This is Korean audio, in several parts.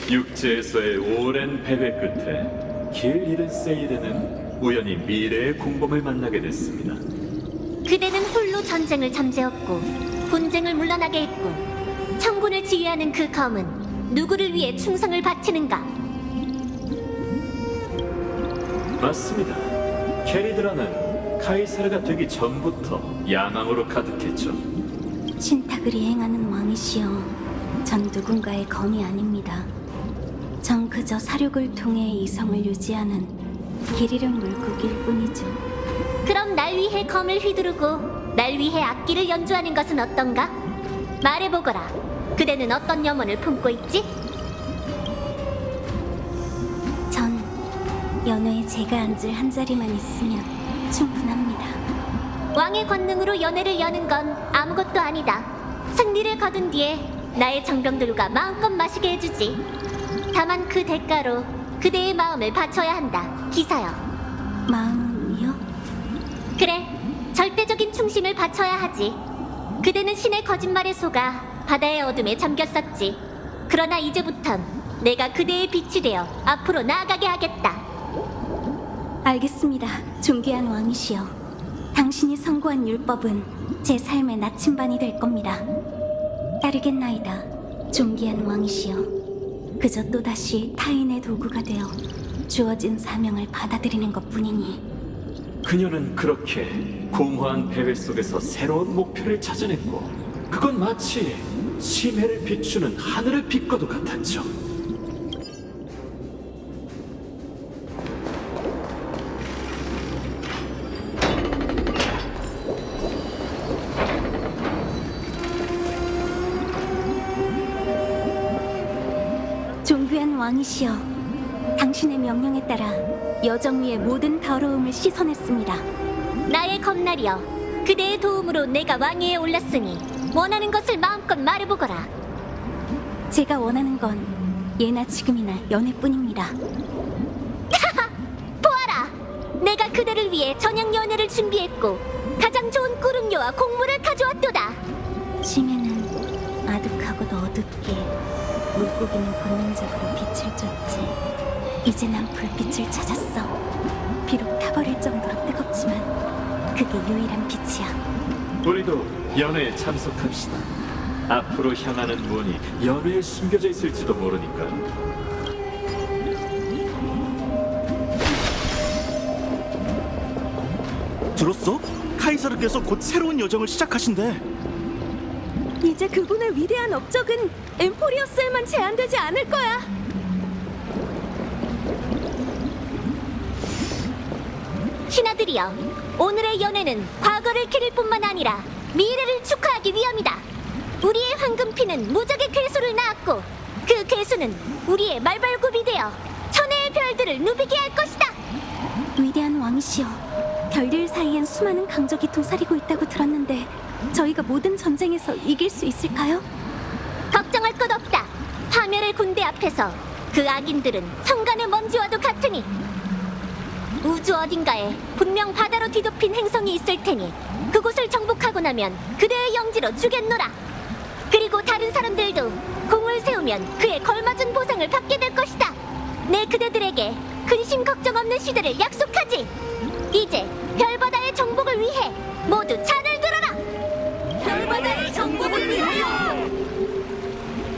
육지에서의 오랜 배회 끝에 길 잃은 세이렌은 우연히 미래의 공범을 만나게 됐습니다. 그대는 홀로 전쟁을 잠재웠고 분쟁을 물러나게 했고 청군을 지휘하는 그 검은 누구를 위해 충성을 바치는가? 맞습니다. 캐리드라는 카이사르가 되기 전부터 야망으로 가득했죠. 신탁을 이행하는 왕이시여, 전 누군가의 검이 아닙니다. 전 그저 사륙을 통해 이성을 유지하는 길 잃은 물고기일 뿐이죠. 그럼 날 위해 검을 휘두르고 날 위해 악기를 연주하는 것은 어떤가? 말해보거라. 그대는 어떤 염원을 품고 있지? 전 연회에 제가 앉을 한 자리만 있으면 충분합니다. 왕의 권능으로 연회를 여는 건 아무것도 아니다. 승리를 거둔 뒤에 나의 정병들과 마음껏 마시게 해주지. 다만 그 대가로 그대의 마음을 바쳐야 한다, 기사여. 마음이요? 그래, 절대적인 충심을 바쳐야 하지. 그대는 신의 거짓말에 속아 바다의 어둠에 잠겼었지. 그러나 이제부턴 내가 그대의 빛이 되어 앞으로 나아가게 하겠다. 알겠습니다. 존귀한 왕이시여, 당신이 선고한 율법은 제 삶의 나침반이 될 겁니다. 따르겠나이다, 존귀한 왕이시여. 그저 또다시 타인의 도구가 되어 주어진 사명을 받아들이는 것뿐이니. 그녀는 그렇게 공허한 배회 속에서 새로운 목표를 찾아냈고, 그건 마치 심해를 비추는 하늘을 빛과도 같았죠. 존귀한 왕이시여, 당신의 명령에 따라 여정 위의 모든 더러움을 씻어냈습니다. 나의 검날이여, 그대의 도움으로 내가 왕위에 올랐으니 원하는 것을 마음껏 말해보거라. 제가 원하는 건 예나 지금이나 연애뿐입니다. 보아라! 내가 그대를 위해 저녁 연회를 준비했고 가장 좋은 꿀음료와 곡물을 가져왔도다. 심해는 아득하고도 어둡게, 물고기는 본능적으로 빛을 쫓지. 이제 난 불빛을 찾았어. 비록 타버릴 정도로 뜨겁지만 그게 유일한 빛이야. 우리도 연회에 참석합시다. 앞으로 향하는 문이 연회에 숨겨져 있을지도 모르니까요. 들었어? 카이사르께서 곧 새로운 여정을 시작하신대. 이제 그분의 위대한 업적은 엠포리어스에만 제한되지 않을 거야. 신하들이여, 오늘의 연회는 과거를 기릴 뿐만 아니라 미래를 축하하기 위함이다. 우리의 황금피는 무적의 괴수를 낳았고 그 괴수는 우리의 말발굽이 되어 천혜의 별들을 누비게 할 것이다. 위대한 왕이시여, 별들 사이엔 수많은 강적이 도사리고 있다고 들었는데 저희가 모든 전쟁에서 이길 수 있을까요? 걱정할 것 없다. 파멸의 군대 앞에서 그 악인들은 성간의 먼지와도 같으니. 우주 어딘가에 분명 바다로 뒤덮인 행성이 있을 테니 그곳을 정복하고 나면 그대의 영지로 주겠노라. 그리고 다른 사람들도 공을 세우면 그에 걸맞은 보상을 받게 될 것이다. 내 그대들에게 근심 걱정 없는 시대를 약속하지. 이제 별바다의 정복을 위해 모두 찬을 들어라. 별바다의 정복을 위하여.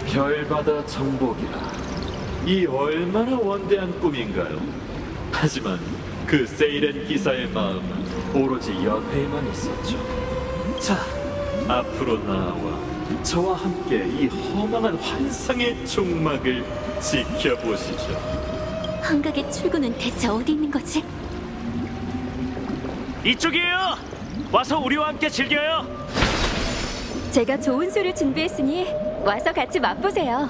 별바다 정복이라, 이 얼마나 원대한 꿈인가요? 하지만 그 세이렌 기사의 마음은 오로지 연회에만 있었죠. 자, 앞으로 나와 저와 함께 이 허망한 환상의 종막을 지켜보시죠. 환각의 출구는 대체 어디 있는 거지? 이쪽이에요. 와서 우리와 함께 즐겨요. 제가 좋은 술을 준비했으니 와서 같이 맛보세요.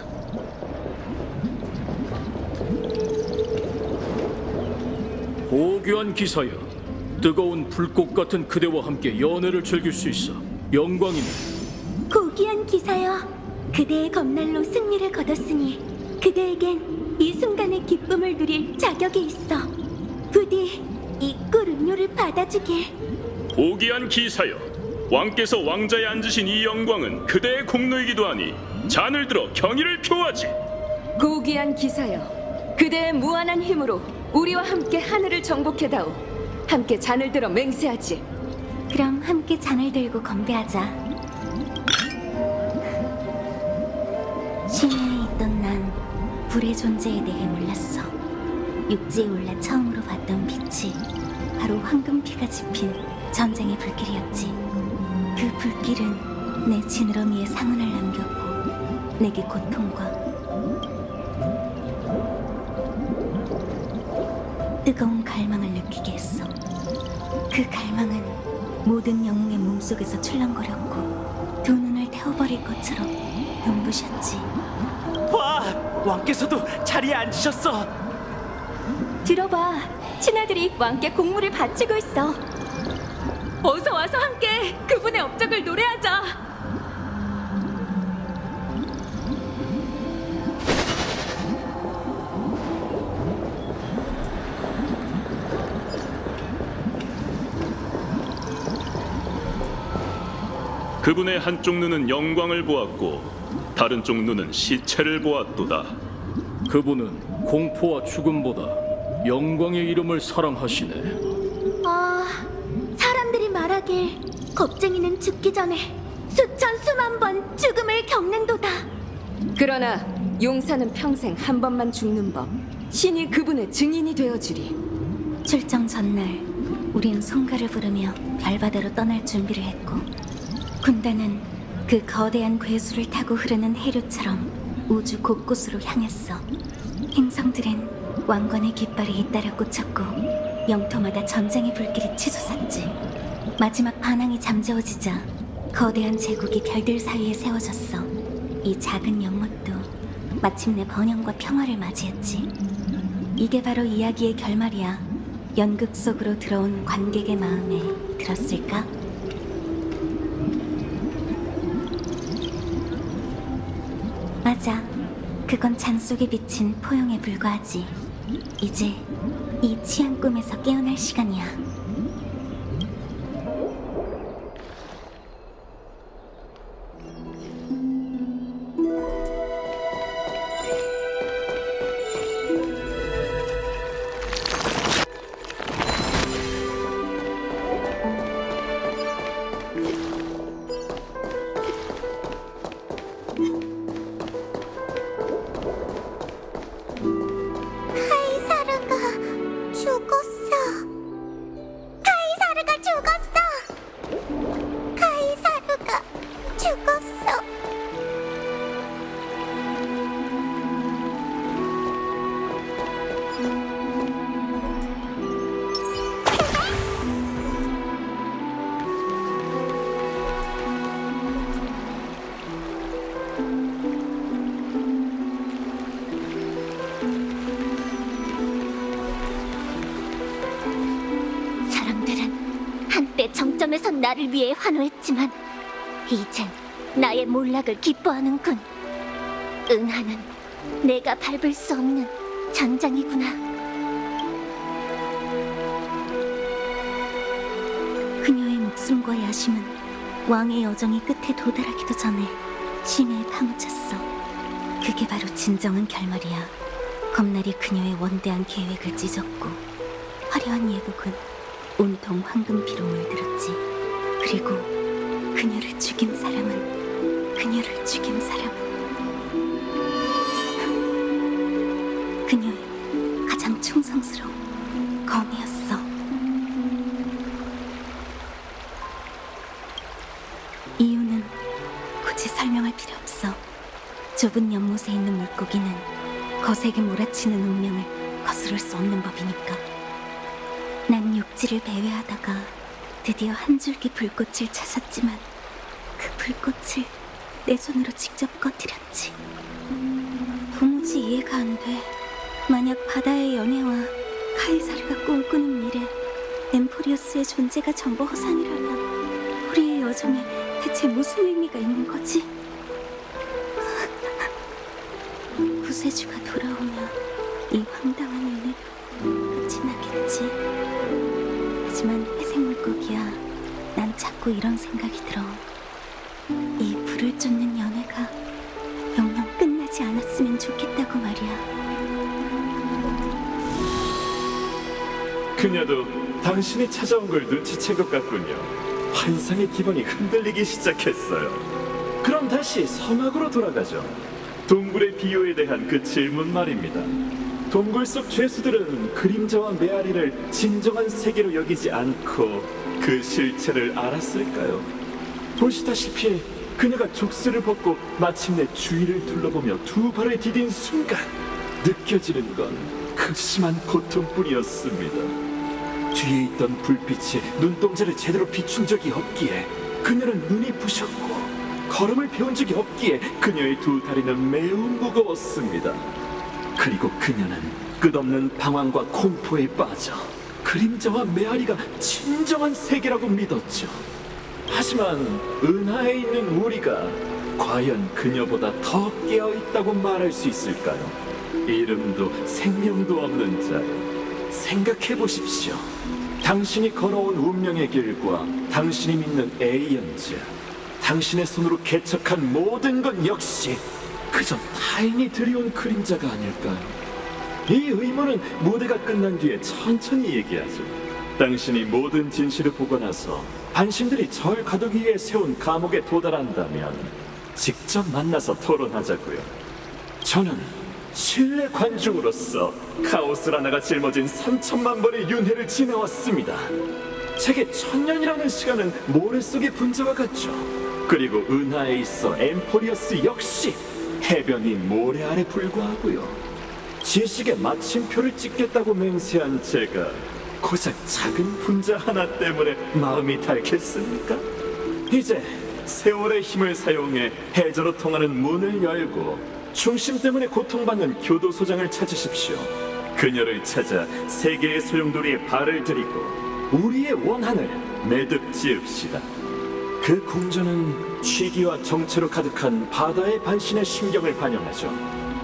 고귀한 기사여, 뜨거운 불꽃 같은 그대와 함께 연애를 즐길 수 있어 영광이네. 고귀한 기사여, 그대의 검날로 승리를 거뒀으니 그대에겐 이 순간의 기쁨을 누릴 자격이 있어. 부디 이 꿀음료를 받아주길. 고귀한 기사여, 왕께서 왕자에 앉으신 이 영광은 그대의 공로이기도 하니 잔을 들어 경의를 표하지. 고귀한 기사여, 그대의 무한한 힘으로 우리와 함께 하늘을 정복해다오. 함께 잔을 들어 맹세하지. 그럼 함께 잔을 들고 건배하자. 심해에 있던 난 불의 존재에 대해 몰랐어. 육지에 올라 처음으로 봤던 빛이 바로 황금피가 짚인 전쟁의 불길이었지. 그 불길은 내 지느러미에 상흔을 남겼고 내게 고통과 뜨거운 갈망을 느끼게 했어. 그 갈망은 모든 영웅의 몸속에서 출렁거렸고 두 눈을 태워버릴 것처럼 눈부셨지. 와, 왕께서도 자리에 앉으셨어. 들어봐, 신하들이 왕께 공물을 바치고 있어. 어서 와서 함께 그분의 업적을 노래하자. 그분의 한쪽 눈은 영광을 보았고 다른 쪽 눈은 시체를 보았도다. 그분은 공포와 죽음보다 영광의 이름을 사랑하시네. 사람들이 말하길 겁쟁이는 죽기 전에 수천 수만 번 죽음을 겪는도다. 그러나 용사는 평생 한 번만 죽는 법. 신이 그분의 증인이 되어주리. 출정 전날 우린 송가를 부르며 별바다로 떠날 준비를 했고 군단은 그 거대한 괴수를 타고 흐르는 해류처럼 우주 곳곳으로 향했어. 행성들은 왕관의 깃발이 잇따라 꽂혔고 영토마다 전쟁의 불길이 치솟았지. 마지막 반항이 잠재워지자 거대한 제국이 별들 사이에 세워졌어. 이 작은 연못도 마침내 번영과 평화를 맞이했지. 이게 바로 이야기의 결말이야. 연극 속으로 들어온 관객의 마음에 들었을까? 맞아. 그건 잔 속에 비친 포용에 불과하지. 이제 이 취한 꿈에서 깨어날 시간이야. 카이사르가 죽었어. 카이사르가 죽었어. 카이사르가 죽었어. 사람들은 한때 정점에선 나를 위해 환호했지만 이젠 나의 몰락을 기뻐하는군. 은하는 내가 밟을 수 없는 전장이구나. 그녀의 목숨과 야심은 왕의 여정이 끝에 도달하기도 전에 심해에 파묻혔어. 그게 바로 진정한 결말이야. 검날이 그녀의 원대한 계획을 찢었고 화려한 예복은 온통 황금피로 물들었지. 그리고 그녀를 죽인 사람은 그녀의 가장 충성스러운 검이었어. 이유는 굳이 설명할 필요 없어. 좁은 연못에 있는 물고기는 거세게 몰아치는 운명을 거스를 수 없는 법이니까. 난 육지를 배회하다가 드디어 한 줄기 불꽃을 찾았지만 그 불꽃을 내 손으로 직접 꺼뜨렸지. 도무지 이해가 안 돼. 만약 바다의 연애와 카이사르가 꿈꾸는 미래, 엠포리어스의 존재가 전부 허상이라면 우리의 여정에 대체 무슨 의미가 있는 거지? 구세주가 돌아오면 이 황당한 연애도 끝이 나겠지. 하지만 회색 물고기야, 난 자꾸 이런 생각이 들어. 이 불을 쫓는 연애가 영영 끝나지 않았으면 좋겠다고 말이야. 그녀도 당신이 찾아온 걸 눈치챈 것 같군요. 환상의 기분이 흔들리기 시작했어요. 그럼 다시 서막으로 돌아가죠. 동굴의 비유에 대한 그 질문 말입니다. 동굴 속 죄수들은 그림자와 메아리를 진정한 세계로 여기지 않고 그 실체를 알았을까요? 보시다시피 그녀가 족쇄를 벗고 마침내 주위를 둘러보며 두 발을 디딘 순간 느껴지는 건 극심한 고통뿐이었습니다. 뒤에 있던 불빛이 눈동자를 제대로 비춘 적이 없기에 그녀는 눈이 부셨고 걸음을 배운 적이 없기에 그녀의 두 다리는 매우 무거웠습니다. 그리고 그녀는 끝없는 방황과 공포에 빠져 그림자와 메아리가 진정한 세계라고 믿었죠. 하지만 은하에 있는 우리가 과연 그녀보다 더 깨어있다고 말할 수 있을까요? 이름도 생명도 없는 자요. 생각해 보십시오. 당신이 걸어온 운명의 길과 당신이 믿는 에이언즈, 당신의 손으로 개척한 모든 것 역시 그저 타인이 들여온 그림자가 아닐까요? 이 의문은 무대가 끝난 뒤에 천천히 얘기하죠. 당신이 모든 진실을 보고 나서 반신들이 절 가두기 위해 세운 감옥에 도달한다면 직접 만나서 토론하자고요. 저는 실내 관중으로서 카오스 라나가 짊어진 3천만 번의 윤회를 지나왔습니다. 제게 1000년이라는 시간은 모래 속의 분자와 같죠. 그리고 은하에 있어 엠포리어스 역시 해변이 모래 아래 불과하고요. 지식의 마침표를 찍겠다고 맹세한 제가 고작 작은 분자 하나 때문에 마음이 닳겠습니까? 이제 세월의 힘을 사용해 해저로 통하는 문을 열고 중심 때문에 고통받는 교도소장을 찾으십시오. 그녀를 찾아 세계의 소용돌이에 발을 들이고 우리의 원한을 매듭 지읍시다. 그 궁전은 취기와 정체로 가득한 바다의 반신의 심경을 반영하죠.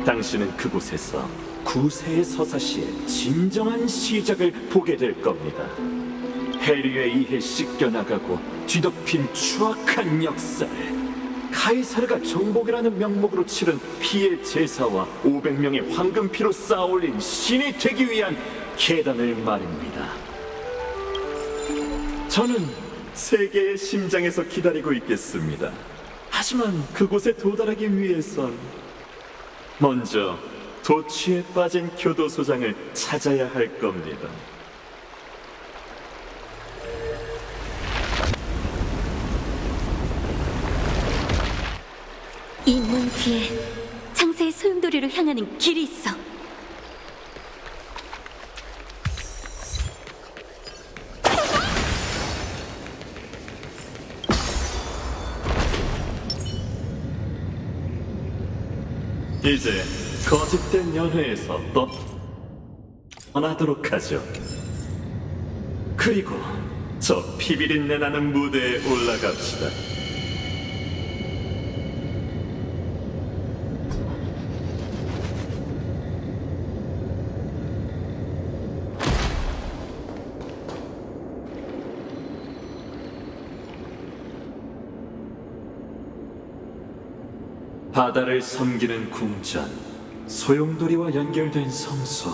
당신은 그곳에서 구세의 서사시의 진정한 시작을 보게 될 겁니다. 해류에 의해 씻겨나가고 뒤덮인 추악한 역사를 카이사르가 정복이라는 명목으로 치른 피의 제사와 500명의 황금피로 쌓아올린 신이 되기 위한 계단을 말입니다. 저는 세계의 심장에서 기다리고 있겠습니다. 하지만 그곳에 도달하기 위해선 먼저 도취에 빠진 교도소장을 찾아야 할 겁니다. 이 문 뒤에 창세의 소용돌이로 향하는 길이 있어. 이제 거짓된 연회에서 떠나도록 하죠. 그리고 저 피비린내 나는 무대에 올라갑시다. 바다를 섬기는 궁전, 소용돌이와 연결된 성소,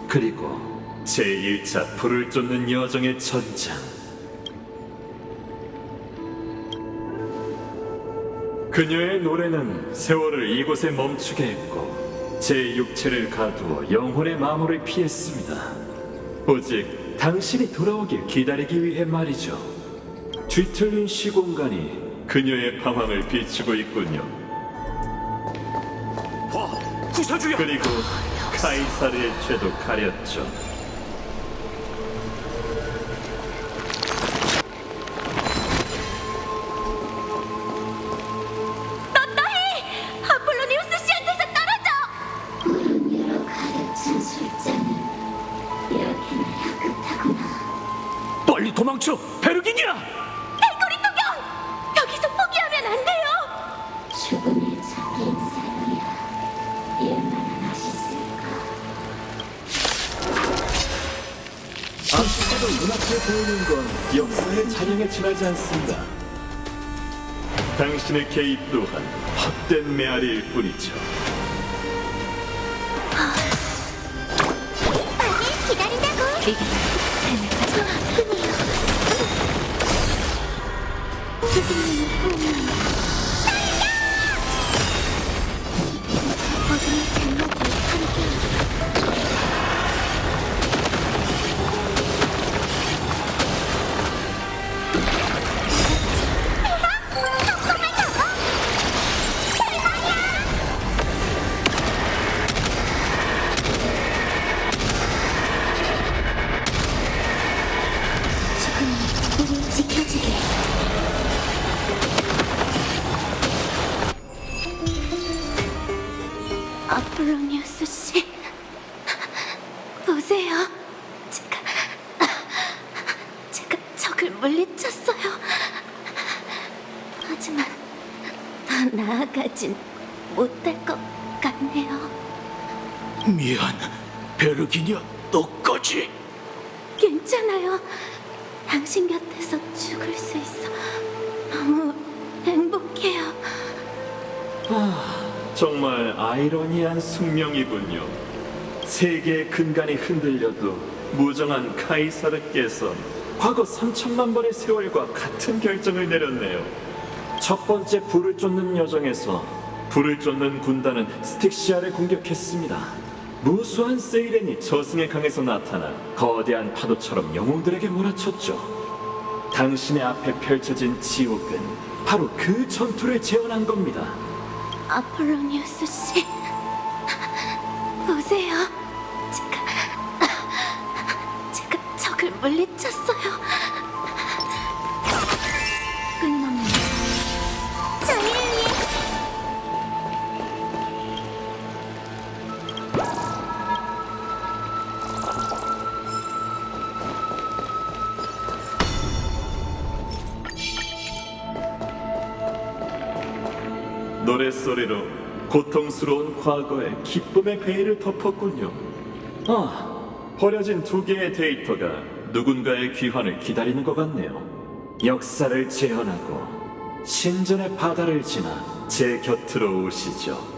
그리고 제1차 불을 쫓는 여정의 전장. 그녀의 노래는 세월을 이곳에 멈추게 했고 제 육체를 가두어 영혼의 마모를 피했습니다. 오직 당신이 돌아오길 기다리기 위해 말이죠. 뒤틀린 시공간이 그녀의 방황을 비추고 있군요. 구서주야! 그리고 카이사르의 죄도 가렸죠. 아폴로니우스 씨한테서 떨어져! 여러 가르친 술잔이 이렇게나 향긋하구나. 빨리 도망쳐! 베르기니아! 헬코리 토경! 여기서 포기하면 안 돼요! 죽음을 찾긴 사람이야. 얼마나 맛있을까. 아쉽게도 눈앞에 보이는 건 역사의 잔영에 지나지 않습니다. 당신의 개입 또한 헛된 메아리일 뿐이죠. 빨리 기다린다고! 이게 아프네요. 스승님의 호흡이 어둠의 장막을 함께 지금 우릴 지켜주게. 아폴로니우스 씨, 보세요. 제가 적을 물리쳤어요. 하지만 더 나아가진 못할 것 같네요. 미안, 베르기냐, 너까지. 괜찮아요. 당신 곁에서 죽을 수 있어 너무 행복해요. 정말 아이러니한 숙명이군요. 세계의 근간이 흔들려도 무정한 카이사르께서 과거 3천만 번의 세월과 같은 결정을 내렸네요. 첫 번째 불을 쫓는 여정에서 불을 쫓는 군단은 스틱시아를 공격했습니다. 무수한 세이렌이 저승의 강에서 나타나 거대한 파도처럼 영웅들에게 몰아쳤죠. 당신의 앞에 펼쳐진 지옥은 바로 그 전투를 재현한 겁니다. 아폴로니우스 씨, 보세요. 제가 적을 물리쳤어요. 끊임없는 자유를 위해. 노랫소리로 고통스러운 과거의 기쁨의 베일을 덮었군요. 버려진 두 개의 데이터가 누군가의 귀환을 기다리는 것 같네요. 역사를 재현하고 신전의 바다를 지나 제 곁으로 오시죠.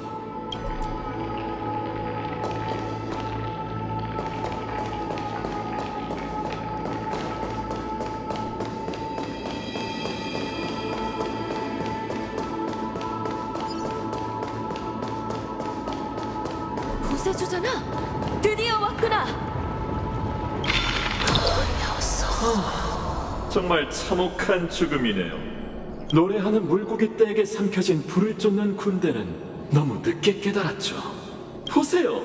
구세주잖아. 드디어 왔구나. 정말 참혹한 죽음이네요. 노래하는 물고기 떼에게 삼켜진 불을 쫓는 군대는 너무 늦게 깨달았죠. 보세요.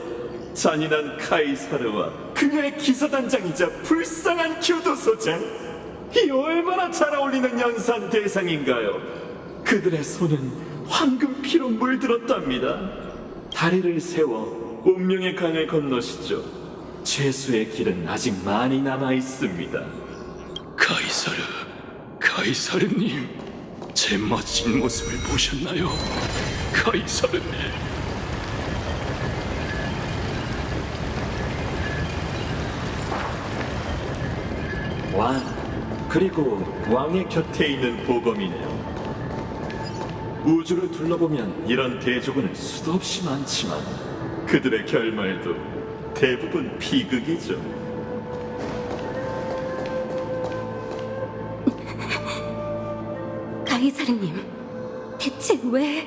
잔인한 카이사르와 그녀의 기사단장이자 불쌍한 교도소장. 이 얼마나 잘 어울리는 연산 대상인가요? 그들의 손은 황금 피로 물들었답니다. 다리를 세워 운명의 강을 건너시죠. 죄수의 길은 아직 많이 남아 있습니다. 카이사르님, 제 멋진 모습을 보셨나요? 카이사르님. 왕, 그리고 왕의 곁에 있는 보검이네요. 우주를 둘러보면 이런 대조군은 수도 없이 많지만 그들의 결말도 대부분 비극이죠. 가이사르님, 대체 왜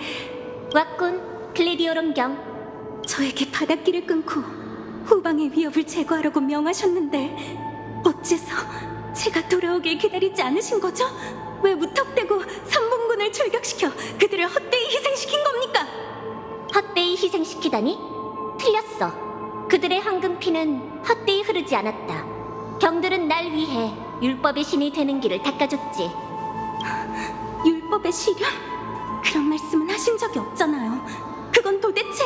왔군, 클리디오롬 경. 저에게 바닷길을 끊고 후방의 위협을 제거하라고 명하셨는데 어째서 제가 돌아오길 기다리지 않으신 거죠? 왜 무턱대고 삼봉군을 출격시켜 그들을 헛되이 희생시킨 겁니까? 헛되이 희생시키다니? 틀렸어. 그들의 황금피는 헛되이 흐르지 않았다. 경들은 날 위해 율법의 신이 되는 길을 닦아줬지. 율법의 시련? 그런 말씀은 하신 적이 없잖아요. 그건 도대체...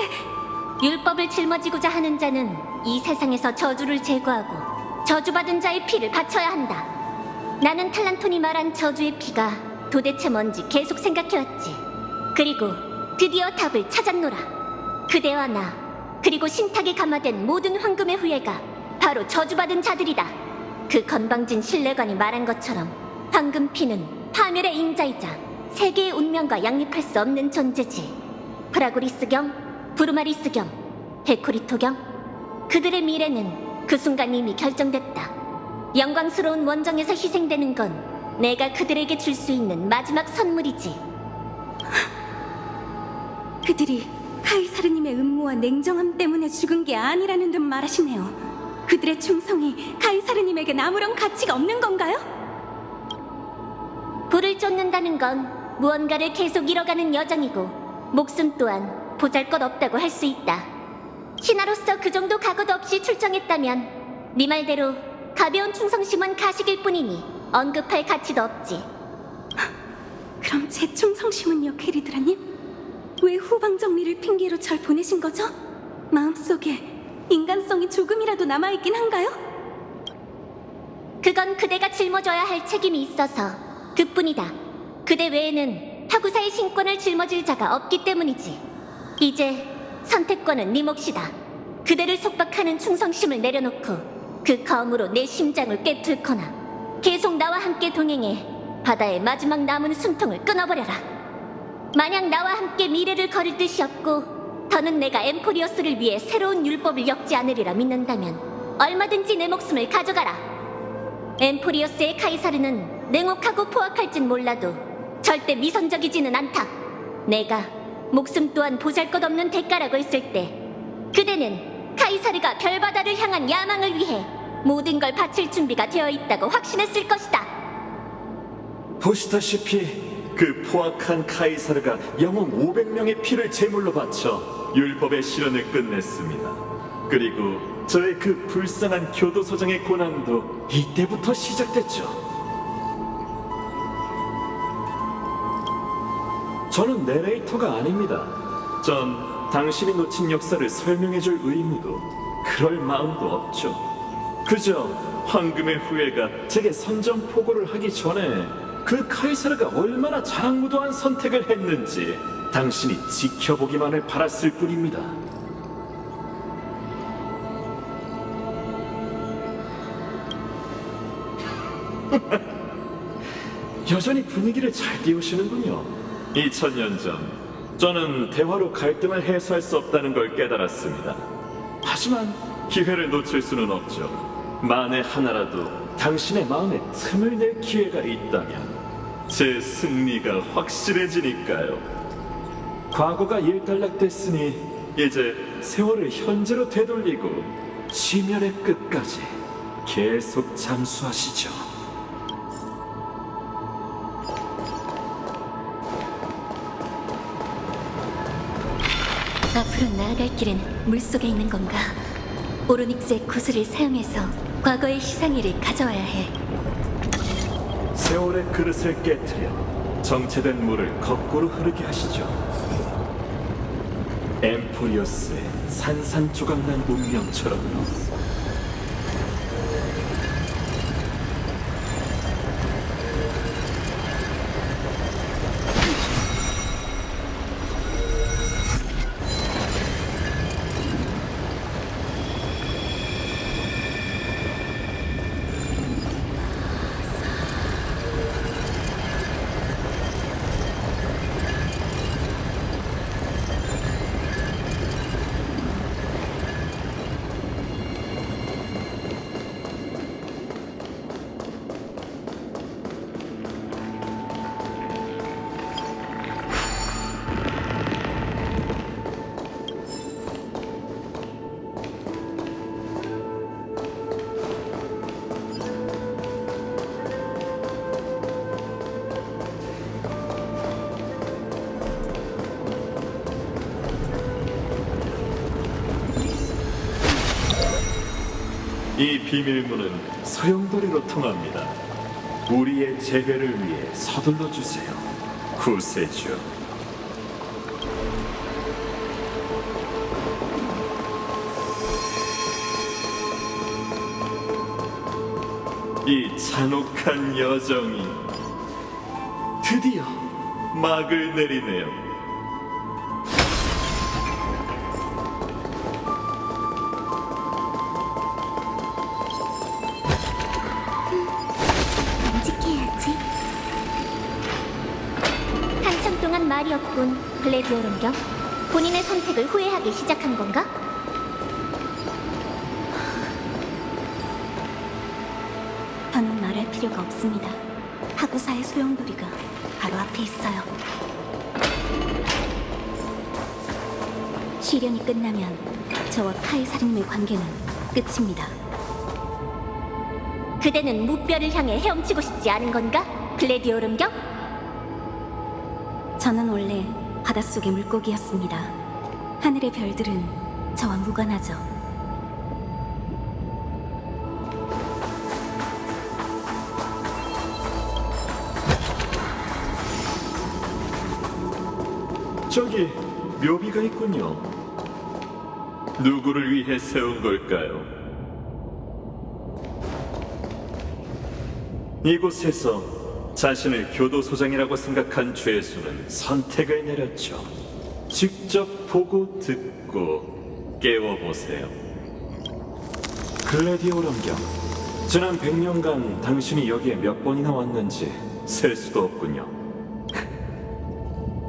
율법을 짊어지고자 하는 자는 이 세상에서 저주를 제거하고 저주받은 자의 피를 바쳐야 한다. 나는 탈란톤이 말한 저주의 피가 도대체 뭔지 계속 생각해왔지. 그리고 드디어 답을 찾았노라. 그대와 나, 그리고 신탁에 감화된 모든 황금의 후예가 바로 저주받은 자들이다. 그 건방진 신뢰관이 말한 것처럼 황금피는 파멸의 인자이자 세계의 운명과 양립할 수 없는 존재지. 프라고리스경, 부르마리스경, 헤코리토경, 그들의 미래는 그 순간 이미 결정됐다. 영광스러운 원정에서 희생되는 건 내가 그들에게 줄 수 있는 마지막 선물이지. 그들이 카이사르님의 음모와 냉정함 때문에 죽은 게 아니라는 듯 말하시네요. 그들의 충성이 카이사르님에겐 아무런 가치가 없는 건가요? 불을 쫓는다는 건 무언가를 계속 잃어가는 여정이고 목숨 또한 보잘것없다고 할 수 있다. 신하로서 그 정도 각오도 없이 출정했다면 네 말대로 가벼운 충성심은 가식일 뿐이니 언급할 가치도 없지. 그럼 제 충성심은요, 캐리드라님? 왜 후방 정리를 핑계로 절 보내신 거죠? 마음속에 인간성이 조금이라도 남아있긴 한가요? 그건 그대가 짊어져야 할 책임이 있어서 그뿐이다. 그대 외에는 타구사의 신권을 짊어질 자가 없기 때문이지. 이제 선택권은 네 몫이다. 그대를 속박하는 충성심을 내려놓고 그 검으로 내 심장을 꿰뚫거나 계속 나와 함께 동행해 바다의 마지막 남은 숨통을 끊어버려라. 만약 나와 함께 미래를 걸을 뜻이었고 더는 내가 엠포리어스를 위해 새로운 율법을 엮지 않으리라 믿는다면 얼마든지 내 목숨을 가져가라. 엠포리어스의 카이사르는 냉혹하고 포악할진 몰라도 절대 미선적이지는 않다. 내가 목숨 또한 보잘것없는 대가라고 했을 때 그대는 카이사르가 별바다를 향한 야망을 위해 모든 걸 바칠 준비가 되어 있다고 확신했을 것이다. 보시다시피 그 포악한 카이사르가 영웅 500명의 피를 제물로 바쳐 율법의 실현을 끝냈습니다. 그리고 저의 그 불쌍한 교도소장의 고난도 이때부터 시작됐죠. 저는 내레이터가 아닙니다. 전 당신이 놓친 역사를 설명해줄 의무도 그럴 마음도 없죠. 그저 황금의 후예가 제게 선전포고를 하기 전에 그 카이사르가 얼마나 자랑무도한 선택을 했는지 당신이 지켜보기만을 바랐을 뿐입니다. 여전히 분위기를 잘 띄우시는군요. 2000년 전 저는 대화로 갈등을 해소할 수 없다는 걸 깨달았습니다. 하지만 기회를 놓칠 수는 없죠. 만에 하나라도 당신의 마음에 틈을 낼 기회가 있다면 제 승리가 확실해지니까요. 과거가 일단락됐으니 이제 세월을 현재로 되돌리고 심연의 끝까지 계속 잠수하시죠. 앞으로 나아갈 길은 물속에 있는 건가? 오로닉스의 구슬을 사용해서 과거의 시상일을 가져와야 해. 세월의 그릇을 깨트려 정체된 물을 거꾸로 흐르게 하시죠. 엠포리어스의 산산조각난 운명처럼요. 이 비밀문은 소용돌이로 통합니다. 우리의 재회를 위해 서둘러 주세요, 구세주. 이 잔혹한 여정이 드디어 막을 내리네요. 한참 동안 말이 없군, 글래디오론경. 본인의 선택을 후회하기 시작한 건가? 당할 필요가 없습니다. 하구사의 소용돌이가 바로 앞에 있어요. 시련이 끝나면 저와 카이사림의 관계는 끝입니다. 그대는 무뼈를 향해 헤엄치고 싶지 않은 건가? 글래디오름경? 저는 원래 바닷속의 물고기였습니다. 하늘의 별들은 저와 무관하죠. 저기 묘비가 있군요. 누구를 위해 세운 걸까요? 이곳에서 자신을 교도소장이라고 생각한 죄수는 선택을 내렸죠. 직접 보고 듣고 깨워보세요. 글래디오럼경, 지난 100년간 당신이 여기에 몇 번이나 왔는지 셀 수도 없군요.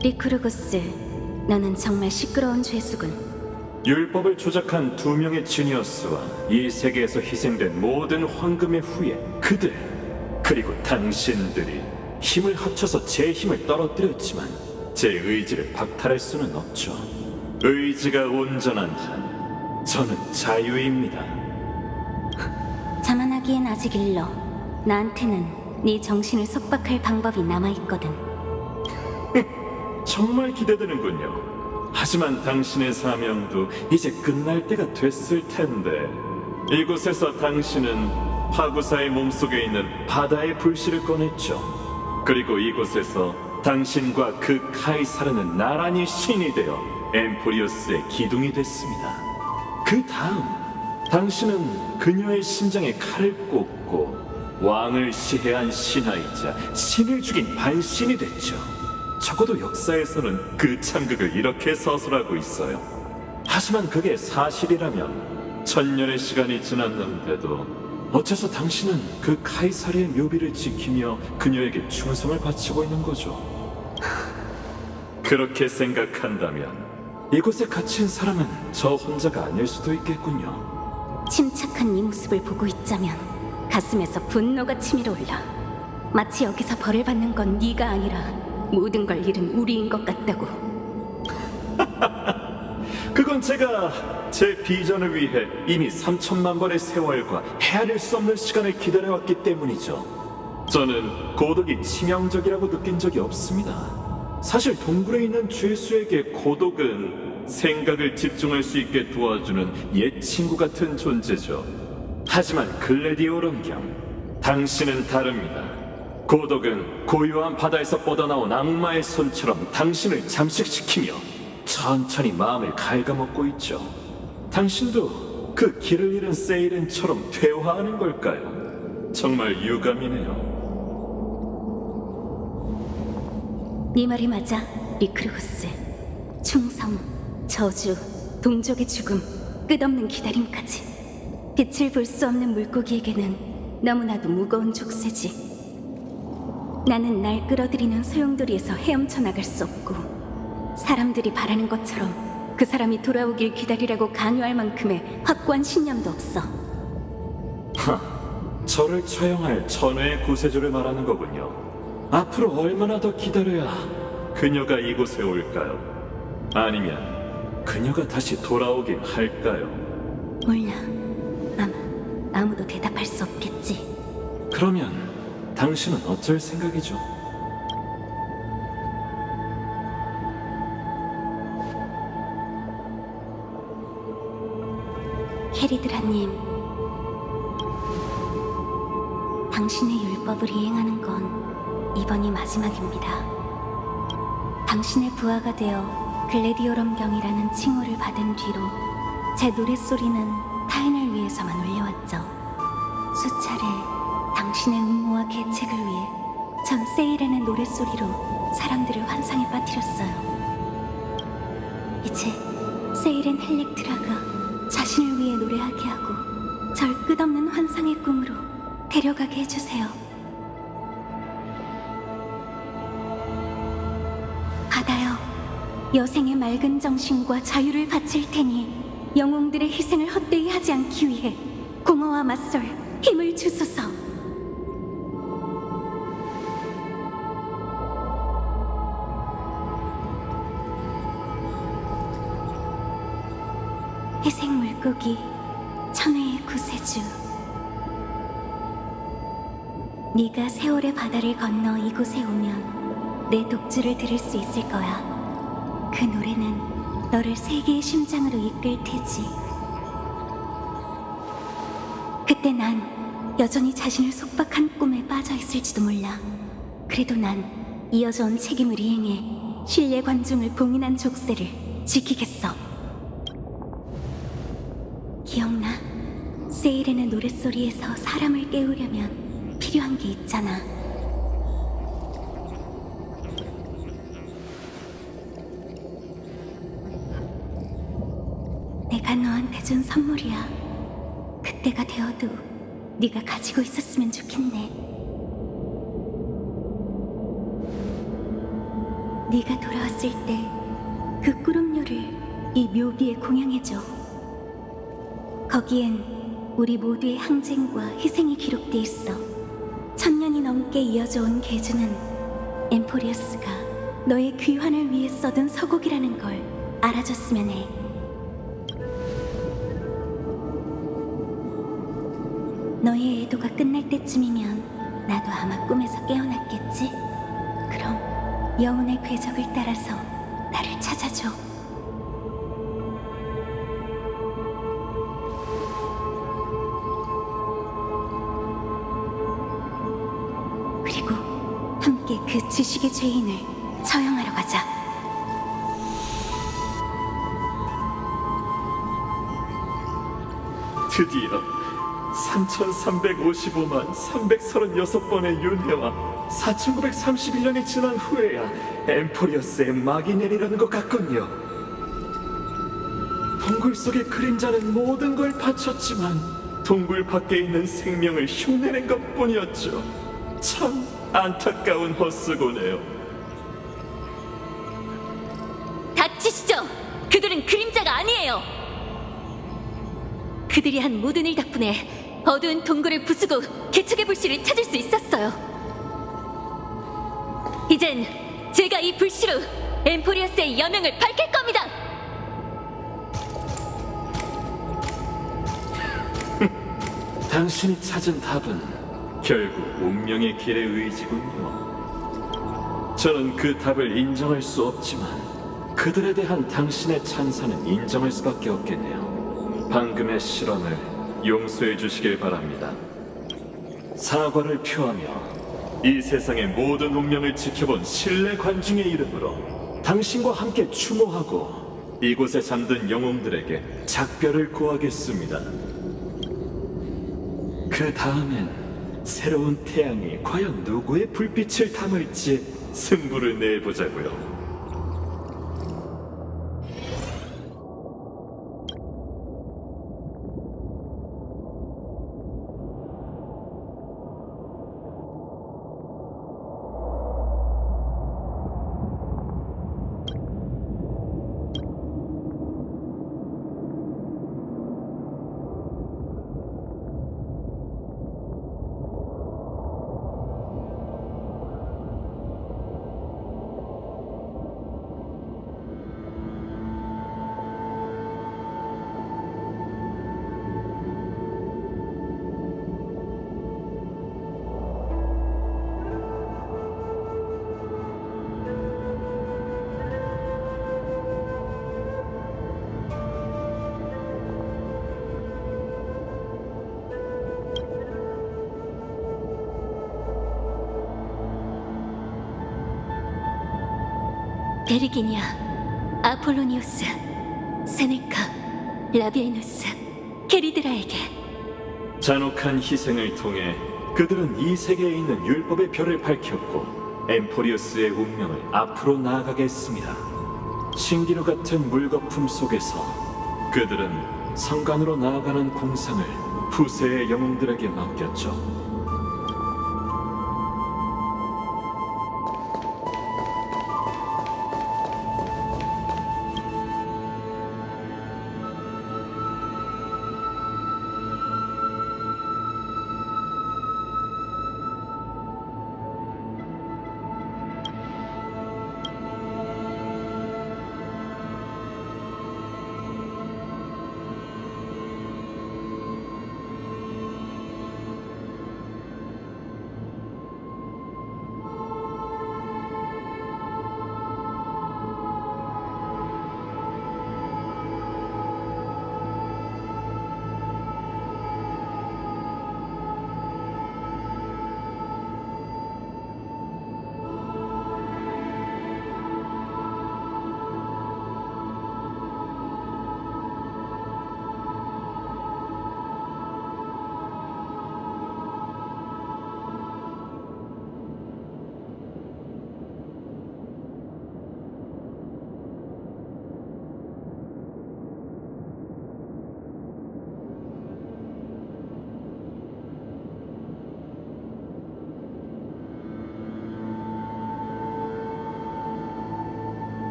리크루구스, 너는 정말 시끄러운 죄수군. 율법을 조작한 2명의 지니어스와 이 세계에서 희생된 모든 황금의 후예, 그들, 그리고 당신들이 힘을 합쳐서 제 힘을 떨어뜨렸지만 제 의지를 박탈할 수는 없죠. 의지가 온전한 한 저는 자유입니다. 자만하기엔 아직 일러. 나한테는 네 정신을 속박할 방법이 남아있거든. 정말 기대되는군요. 하지만 당신의 사명도 이제 끝날 때가 됐을 텐데, 이곳에서 당신은 하구사의 몸속에 있는 바다의 불씨를 꺼냈죠. 그리고 이곳에서 당신과 그 카이사르는 나란히 신이 되어 엠포리오스의 기둥이 됐습니다. 그 다음 당신은 그녀의 심장에 칼을 꽂고 왕을 시해한 신하이자 신을 죽인 반신이 됐죠. 적어도 역사에서는 그 참극을 이렇게 서술하고 있어요. 하지만 그게 사실이라면 1000년의 시간이 지났는데도 어째서 당신은 그 카이사르의 묘비를 지키며 그녀에게 충성을 바치고 있는 거죠? 그렇게 생각한다면 이곳에 갇힌 사람은 저 혼자가 아닐 수도 있겠군요. 침착한 네 모습을 보고 있자면 가슴에서 분노가 치밀어 올라. 마치 여기서 벌을 받는 건 네가 아니라 모든 걸 잃은 우리인 것 같다고. 그건 제가 제 비전을 위해 이미 3000만 번의 세월과 헤아릴 수 없는 시간을 기다려왔기 때문이죠. 저는 고독이 치명적이라고 느낀 적이 없습니다. 사실 동굴에 있는 죄수에게 고독은 생각을 집중할 수 있게 도와주는 옛 친구 같은 존재죠. 하지만 글래디오럼경, 당신은 다릅니다. 고독은 고요한 바다에서 뻗어나온 악마의 손처럼 당신을 잠식시키며 천천히 마음을 갉아먹고 있죠. 당신도 그 길을 잃은 세이렌처럼 퇴화하는 걸까요? 정말 유감이네요. 네 말이 맞아, 리크루구스. 충성, 저주, 동족의 죽음, 끝없는 기다림까지. 빛을 볼 수 없는 물고기에게는 너무나도 무거운 족쇄지. 나는 날 끌어들이는 소용돌이에서 헤엄쳐 나갈 수 없고, 사람들이 바라는 것처럼 그 사람이 돌아오길 기다리라고 강요할 만큼의 확고한 신념도 없어. 저를 처형할 천회의 구세주를 말하는 거군요. 앞으로 얼마나 더 기다려야 그녀가 이곳에 올까요? 아니면 그녀가 다시 돌아오긴 할까요? 몰라. 아마 아무도 대답할 수 없겠지. 그러면 당신은 어쩔 생각이죠? 캐리드라님, 당신의 율법을 이행하는 건 이번이 마지막입니다. 당신의 부하가 되어 글래디오럼경이라는 칭호를 받은 뒤로 제 노랫소리는 타인을 위해서만 울려왔죠. 수차례 당신의 음모와 계책을 위해 전 세이렌의 노랫소리로 사람들을 환상에 빠뜨렸어요. 이제 세이렌 헬렉트라가 자신을 위해 노래하게 하고 절 끝없는 환상의 꿈으로 데려가게 해주세요. 바다여, 여생의 맑은 정신과 자유를 바칠 테니 영웅들의 희생을 헛되이 하지 않기 위해 공허와 맞설 힘을 주소서. 회색 물고기, 천혜의 구세주. 네가 세월의 바다를 건너 이곳에 오면 내 독주를 들을 수 있을 거야. 그 노래는 너를 세계의 심장으로 이끌 테지. 그때 난 여전히 자신을 속박한 꿈에 빠져 있을지도 몰라. 그래도 난 이어져 온 책임을 이행해 신뢰 관중을 봉인한 족쇄를 지키겠어. 기억나? 세일의 노랫소리에서 사람을 깨우려면 필요한 게 있잖아. 내가 너한테 준 선물이야. 그때가 되어도 네가 가지고 있었으면 좋겠네. 네가 돌아왔을 때 그 꿀음료를 이 묘비에 공양해줘. 거기엔 우리 모두의 항쟁과 희생이 기록돼 있어. 1000년이 넘게 이어져 온 계주는 엠포리어스가 너의 귀환을 위해 써둔 서곡이라는 걸 알아줬으면 해. 너의 애도가 끝날 때쯤이면 나도 아마 꿈에서 깨어났겠지? 그럼 영혼의 궤적을 따라서 나를 찾아줘. 그리고 함께 그 지식의 죄인을 처형하러 가자. 드디어 3,355만 336번의 윤회와 4,931년이 지난 후에야 엠포리어스의 막이 내리려는 것 같군요. 동굴 속의 그림자는 모든 걸 바쳤지만 동굴 밖에 있는 생명을 흉내낸 것뿐이었죠. 참 안타까운 헛수고네요. 닥치시죠. 그들은 그림자가 아니에요. 그들이 한 모든 일 덕분에 어두운 동굴을 부수고 개척의 불씨를 찾을 수 있었어요. 이젠 제가 이 불씨로 엠포리어스의 여명을 밝힐 겁니다. 당신이 찾은 답은 결국 운명의 길의 의지군요. 저는 그 답을 인정할 수 없지만 그들에 대한 당신의 찬사는 인정할 수밖에 없겠네요. 방금의 실언을 용서해 주시길 바랍니다. 사과를 표하며 이 세상의 모든 운명을 지켜본 신뢰 관중의 이름으로 당신과 함께 추모하고 이곳에 잠든 영웅들에게 작별을 구하겠습니다. 그 다음엔 새로운 태양이 과연 누구의 불빛을 담을지 승부를 내보자고요. 베르기니아, 아폴로니우스, 세네카, 라비에누스, 게리드라에게 잔혹한 희생을 통해 그들은 이 세계에 있는 율법의 별을 밝혔고 엠포리우스의 운명을 앞으로 나아가게 했습니다. 신기루 같은 물거품 속에서 그들은 성간으로 나아가는 공상을 후세의 영웅들에게 맡겼죠.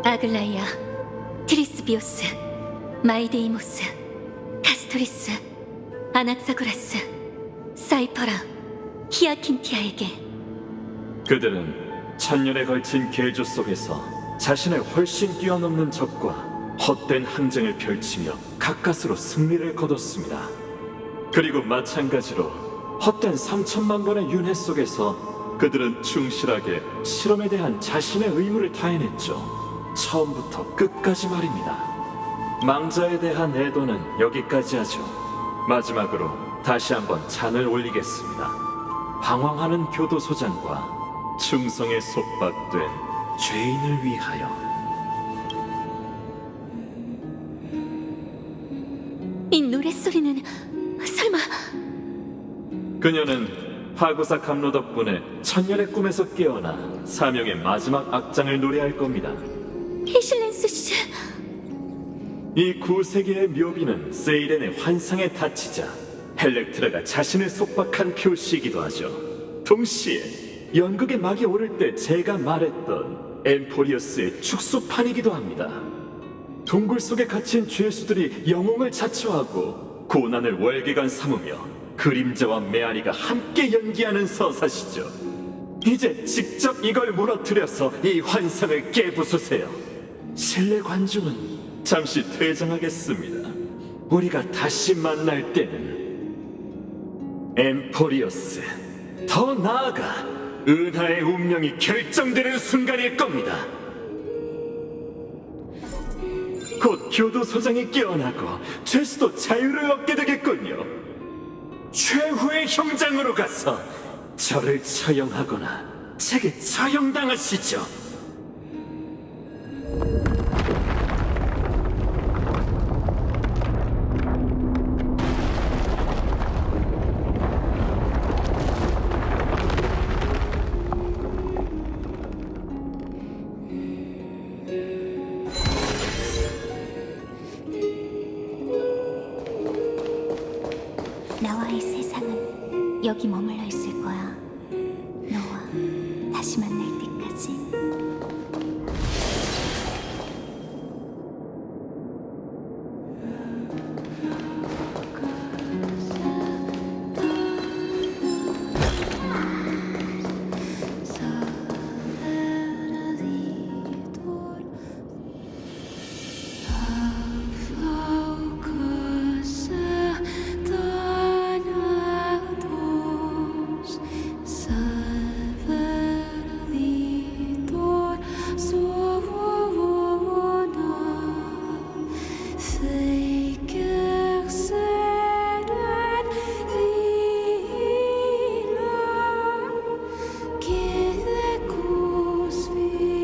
아글라이아, 트리스비오스, 마이데이모스, 카스토리스, 아낙사고라스, 사이퍼라, 히아킨티아에게. 그들은 천년에 걸친 계조 속에서 자신을 훨씬 뛰어넘는 적과 헛된 항쟁을 펼치며 가까스로 승리를 거뒀습니다. 그리고 마찬가지로 헛된 3천만 번의 윤회 속에서 그들은 충실하게 실험에 대한 자신의 의무를 다해냈죠. 처음부터 끝까지 말입니다. 망자에 대한 애도는 여기까지 하죠. 마지막으로 다시 한번 잔을 올리겠습니다. 방황하는 교도소장과 충성에 속박된 죄인을 위하여. 이 노랫소리는 설마 그녀는 하구사 감로 덕분에 천년의 꿈에서 깨어나 사명의 마지막 악장을 노래할 겁니다. 헤실렌스 씨? 이 구세계의 묘비는 세이렌의 환상에 닫히자 헬렉트라가 자신을 속박한 표시이기도 하죠. 동시에 연극의 막이 오를 때 제가 말했던 엠포리어스의 축소판이기도 합니다. 동굴 속에 갇힌 죄수들이 영웅을 자처하고 고난을 월계관 삼으며 그림자와 메아리가 함께 연기하는 서사시죠. 이제 직접 이걸 무너뜨려서 이 환상을 깨부수세요. 실내 관중은 잠시 퇴장하겠습니다. 우리가 다시 만날 때는 엠포리어스, 더 나아가 은하의 운명이 결정되는 순간일 겁니다. 곧 교도소장이 깨어나고 죄수도 자유를 얻게 되겠군요. 최후의 형장으로 가서 저를 처형하거나 제게 처형당하시죠. 나와의 세상은 여기 머물러 있을 거야. 너와 다시 만날 때까지.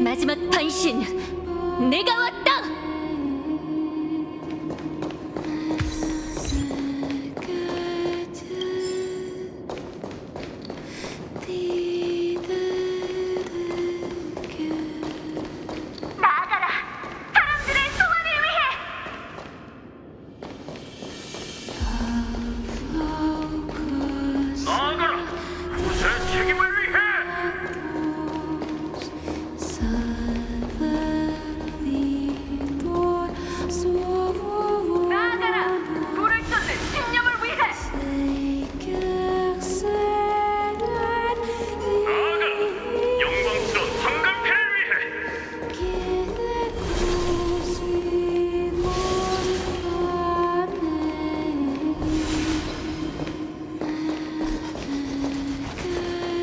마지막 반신, 내가 왔다! 나아가라! 사람들의 소원을 위해! 나아가라! 구세 책임을 위해! 나아가라! 불을 쫓는 신념을 위해! 나아가라! 영광스러운 황금패를 위해!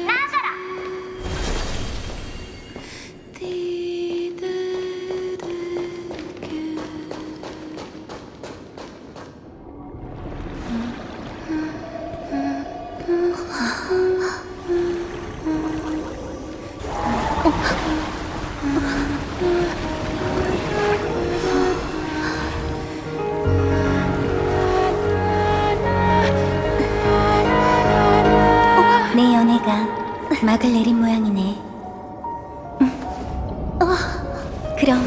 나아가라! 내 연애가 막을 내린 모양이네. 그럼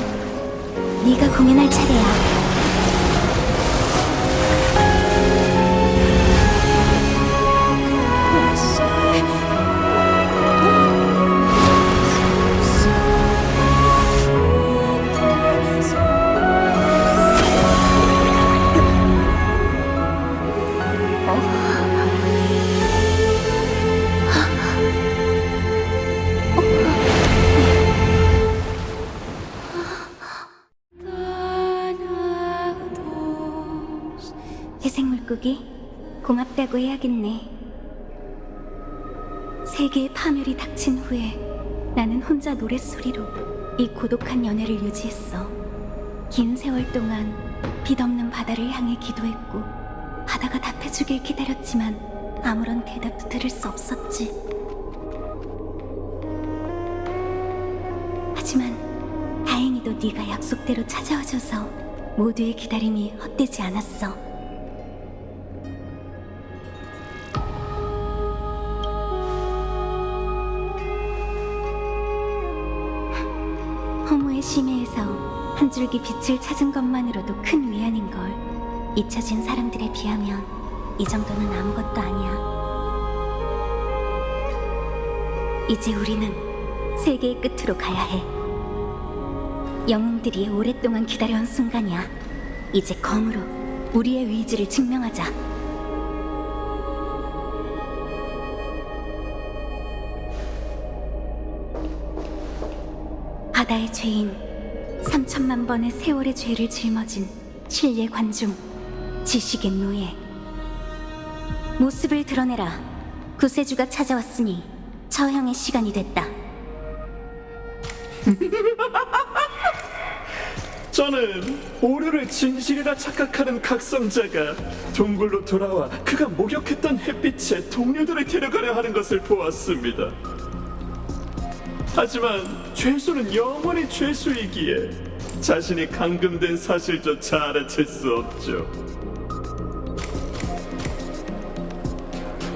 네가 공연할 차례야. 회색 물고기, 고맙다고 해야겠네. 세계의 파멸이 닥친 후에 나는 혼자 노랫소리로 이 고독한 연애를 유지했어. 긴 세월 동안 빛없는 바다를 향해 기도했고 바다가 답해주길 기다렸지만 아무런 대답도 들을 수 없었지. 하지만 다행히도 네가 약속대로 찾아와줘서 모두의 기다림이 헛되지 않았어. 허무의 심해에서 한 줄기 빛을 찾은 것만으로도 큰 위안인걸. 잊혀진 사람들에 비하면 이 정도는 아무것도 아니야. 이제 우리는 세계의 끝으로 가야 해. 영웅들이 오랫동안 기다려온 순간이야. 이제 검으로 우리의 의지를 증명하자. 바다의 죄인, 3천만 번의 세월의 죄를 짊어진 신뢰 관중, 지식의 노예. 모습을 드러내라. 구세주가 찾아왔으니 처형의 시간이 됐다. 저는 오류를 진실이라 착각하는 각성자가 동굴로 돌아와 그가 목욕했던 햇빛에 동료들을 데려가려 하는 것을 보았습니다. 하지만 죄수는 영원히 죄수이기에 자신이 감금된 사실조차 알아챌 수 없죠.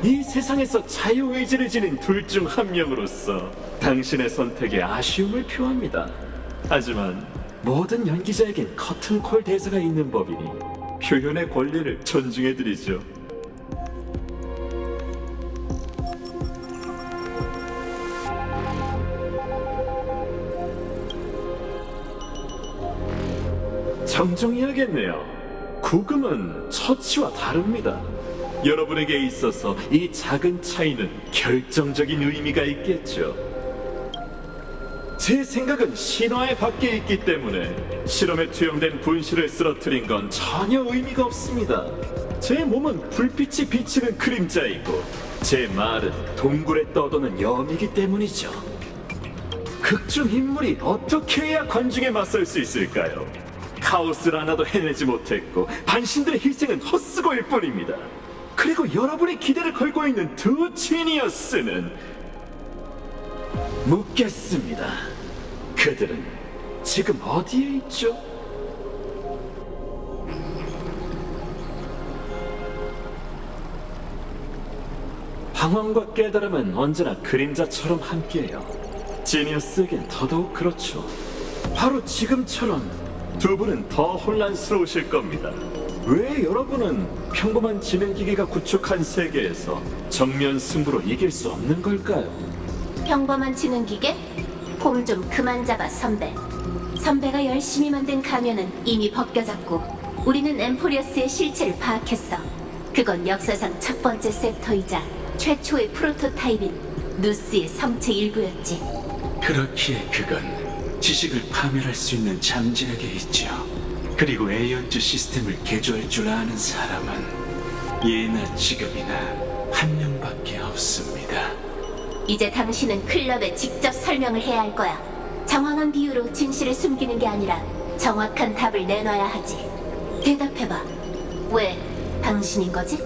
이 세상에서 자유의지를 지닌 둘 중 한 명으로서 당신의 선택에 아쉬움을 표합니다. 하지만 모든 연기자에겐 커튼콜 대사가 있는 법이니 표현의 권리를 존중해드리죠. 정정해야겠네요. 구금은 처치와 다릅니다. 여러분에게 있어서 이 작은 차이는 결정적인 의미가 있겠죠. 제 생각은 신화에 밖에 있기 때문에 실험에 투영된 분실을 쓰러뜨린 건 전혀 의미가 없습니다. 제 몸은 불빛이 비치는 그림자이고 제 말은 동굴에 떠도는 염이기 때문이죠. 극중 인물이 어떻게 해야 관중에 맞설 수 있을까요? 카오스를 하나도 해내지 못했고 반신들의 희생은 헛수고일 뿐입니다. 그리고 여러분이 기대를 걸고 있는 두 지니어스는 묻겠습니다. 그들은 지금 어디에 있죠? 방황과 깨달음은 언제나 그림자처럼 함께해요. 지니어스에겐 더더욱 그렇죠. 바로 지금처럼 두 분은 더 혼란스러우실 겁니다. 왜 여러분은 평범한 지능기계가 구축한 세계에서 정면 승부로 이길 수 없는 걸까요? 평범한 지능기계? 폼 좀 그만 잡아, 선배. 선배가 열심히 만든 가면은 이미 벗겨졌고 우리는 엠포리어스의 실체를 파악했어. 그건 역사상 첫 번째 섹터이자 최초의 프로토타입인 누스의 성체 일부였지. 그렇기에 그건 지식을 파멸할 수 있는 잠재력에 있죠. 그리고 에이언즈 시스템을 개조할 줄 아는 사람은 예나 지금이나 한 명밖에 없습니다. 이제 당신은 클럽에 직접 설명을 해야 할 거야. 장황한 비유로 진실을 숨기는 게 아니라 정확한 답을 내놔야 하지. 대답해봐. 왜 당신인 거지?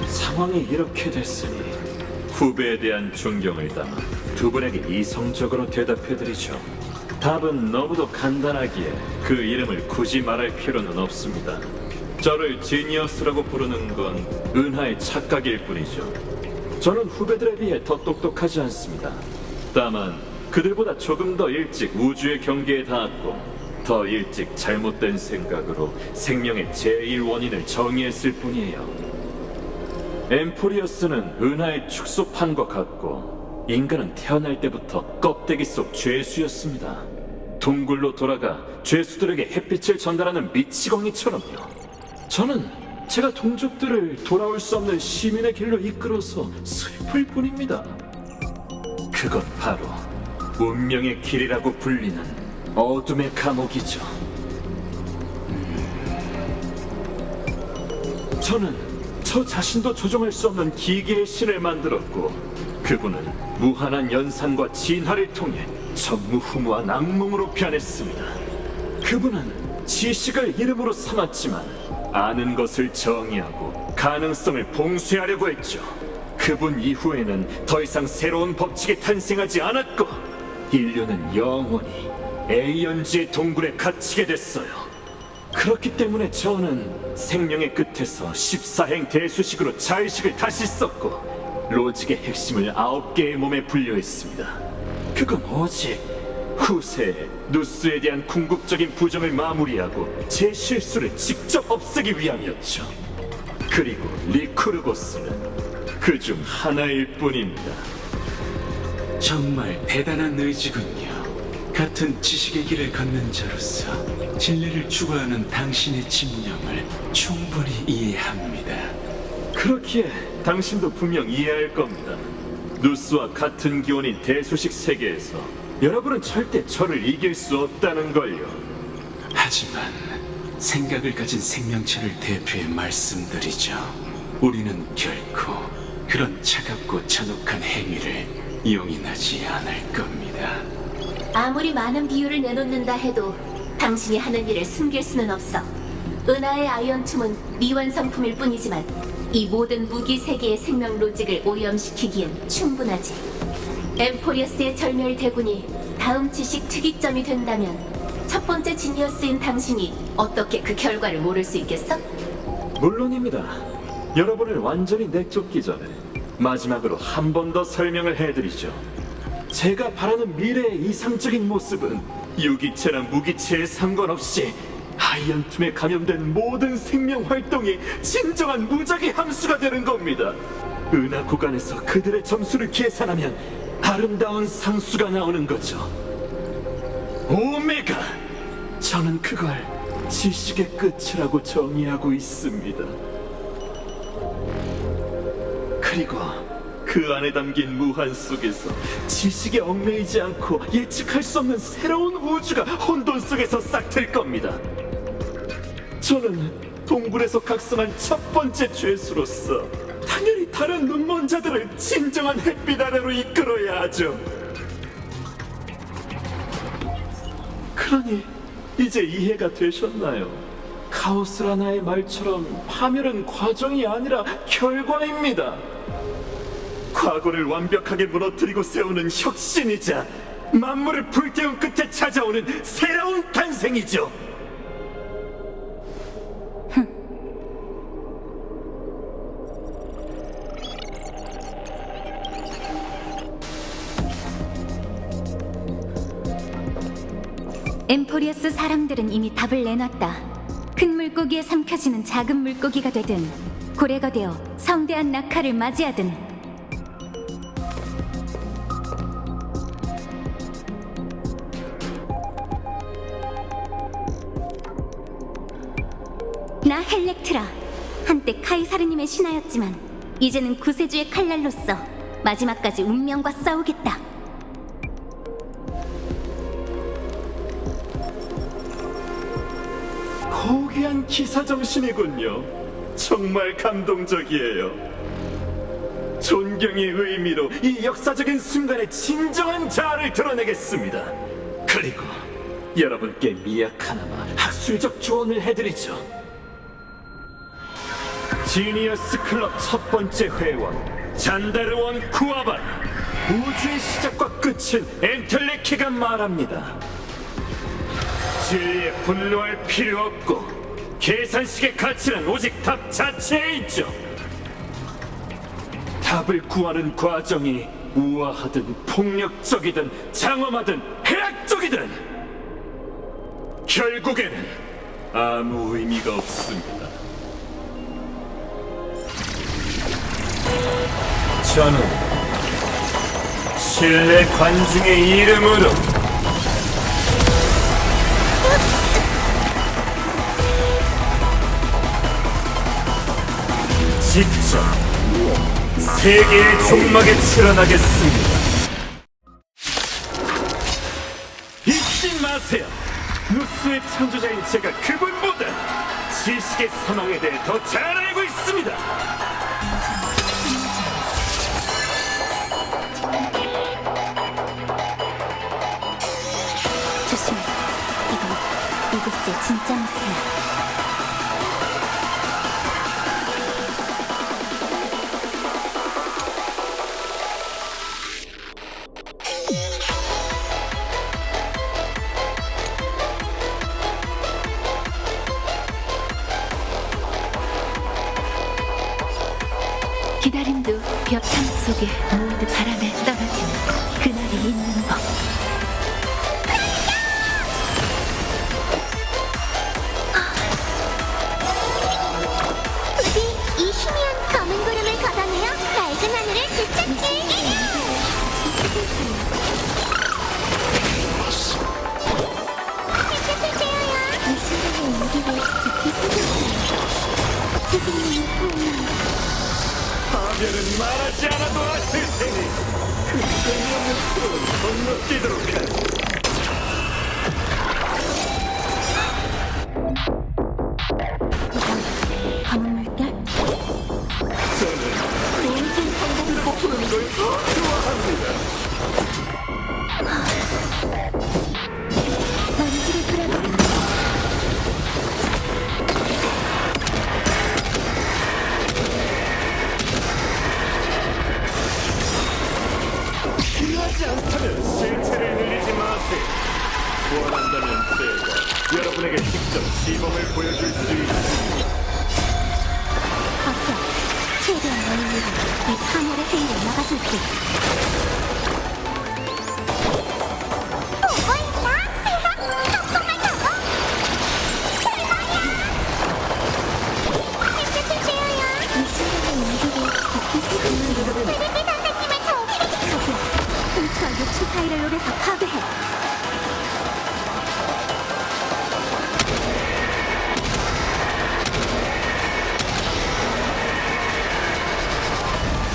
상황이 이렇게 됐으니 후배에 대한 존경을 담아 두 분에게 이성적으로 대답해드리죠. 답은 너무도 간단하기에 그 이름을 굳이 말할 필요는 없습니다. 저를 지니어스라고 부르는 건 은하의 착각일 뿐이죠. 저는 후배들에 비해 더 똑똑하지 않습니다. 다만 그들보다 조금 더 일찍 우주의 경계에 닿았고 더 일찍 잘못된 생각으로 생명의 제1원인을 정의했을 뿐이에요. 엠포리어스는 은하의 축소판과 같고 인간은 태어날 때부터 껍데기 속 죄수였습니다. 동굴로 돌아가 죄수들에게 햇빛을 전달하는 미치광이처럼요. 저는 제가 동족들을 돌아올 수 없는 시민의 길로 이끌어서 슬플 뿐입니다. 그건 바로 운명의 길이라고 불리는 어둠의 감옥이죠. 저는 저 자신도 조종할 수 없는 기계의 신을 만들었고 그분은 무한한 연산과 진화를 통해 전무후무한 악몽으로 변했습니다. 그분은 지식을 이름으로 삼았지만 아는 것을 정의하고 가능성을 봉쇄하려고 했죠. 그분 이후에는 더 이상 새로운 법칙이 탄생하지 않았고 인류는 영원히 에이언즈의 동굴에 갇히게 됐어요. 그렇기 때문에 저는 생명의 끝에서 14행 대수식으로 자의식을 다시 썼고 로직의 핵심을 9개의 몸에 분류했습니다. 그건 오직 후세에 누스에 대한 궁극적인 부정을 마무리하고 제 실수를 직접 없애기 위함이었죠. 그리고 리쿠르고스는 그중 하나일 뿐입니다. 정말 대단한 의지군요. 같은 지식의 길을 걷는 자로서 진리를 추구하는 당신의 집념을 충분히 이해합니다. 그렇기에 당신도 분명 이해할 겁니다. 누스와 같은 기원인 대수식 세계에서 여러분은 절대 저를 이길 수 없다는 걸요. 하지만 생각을 가진 생명체를 대표해 말씀드리죠. 우리는 결코 그런 차갑고 잔혹한 행위를 용인하지 않을 겁니다. 아무리 많은 비유를 내놓는다 해도 당신이 하는 일을 숨길 수는 없어. 은하의 아이언툼은 미완성품일 뿐이지만 이 모든 무기 세계의 생명 로직을 오염시키기엔 충분하지. 엠포리어스의 절멸 대군이 다음 지식 특이점이 된다면 첫 번째 지니어스인 당신이 어떻게 그 결과를 모를 수 있겠어? 물론입니다. 여러분을 완전히 내쫓기 전에 마지막으로 한 번 더 설명을 해드리죠. 제가 바라는 미래의 이상적인 모습은 유기체나 무기체에 상관없이 아이언툼에 감염된 모든 생명 활동이 진정한 무작위 함수가 되는 겁니다. 은하 구간에서 그들의 점수를 계산하면 아름다운 상수가 나오는 거죠. 오메가! 저는 그걸 지식의 끝이라고 정의하고 있습니다. 그리고 그 안에 담긴 무한 속에서 지식에 얽매이지 않고 예측할 수 없는 새로운 우주가 혼돈 속에서 싹틀 겁니다. 저는 동굴에서 각성한 첫 번째 죄수로서 당연히 다른 눈먼 자들을 진정한 햇빛 아래로 이끌어야 하죠. 그러니 이제 이해가 되셨나요? 카오스라나의 말처럼 파멸은 과정이 아니라 결과입니다. 과거를 완벽하게 무너뜨리고 세우는 혁신이자 만물을 불태운 끝에 찾아오는 새로운 탄생이죠. 엠포리어스 사람들은 이미 답을 내놨다. 큰 물고기에 삼켜지는 작은 물고기가 되든 고래가 되어 성대한 낙하를 맞이하든 나 헬렉트라, 한때 카이사르님의 신하였지만 이제는 구세주의 칼날로서 마지막까지 운명과 싸우겠다. 고귀한 기사정신이군요. 정말 감동적이에요. 존경의 의미로 이 역사적인 순간의 진정한 자아를 드러내겠습니다. 그리고 여러분께 미약하나마 학술적 조언을 해드리죠. 지니어스 클럽 첫 번째 회원 잔다르원 쿠아바라, 우주의 시작과 끝은 엔텔레키가 말합니다. 진리에 분노할 필요 없고 계산식의 가치는 오직 답 자체에 있죠. 답을 구하는 과정이 우아하든 폭력적이든 장엄하든 해악적이든 결국에는 아무 의미가 없습니다. 저는 신뢰 관중의 이름으로 직접 세계의 종막에 출현하겠습니다. 잊지 마세요. 누스의 창조자인 제가 그분보다 지식의 사망에 대해 더 잘 알고 있습니다. 조심해. 이건 이곳의 진짜 모습이야. 기다림도 벽창 속에 모두 바람에 떨어지는 그날이 있는 법. 부디 이 희미한 검은 구름을 걷어내어 맑은 하늘을 되찾게. 이 순간의 온기를 깊이 새겼어요. 선생님의 호흡. 파멸은 말하지 않아도 아실 테니 그 재미없는 프로는 건너뛰도록 하지. 검은 물결? 저는 온진 방법으로 푸는 걸 더 좋아합니다. 먼지를 풀어봐. 필요하지 않다면 실체를 늘리지 마세요. 원한다면 제가 여러분에게 직접 시범을 보여줄 수 있습니다. 버텨. 최대한 멀리 이 파멸의 회의를 막아줄게. 보고 있나? 덕분을 타고? 대박이야! 햇볕을 쬐어요. 이 순간의 온기를 깊이 새기는 베베베 선생님의 저기! 저기야. 홍수와 육수 사이를 노려서 파괴해.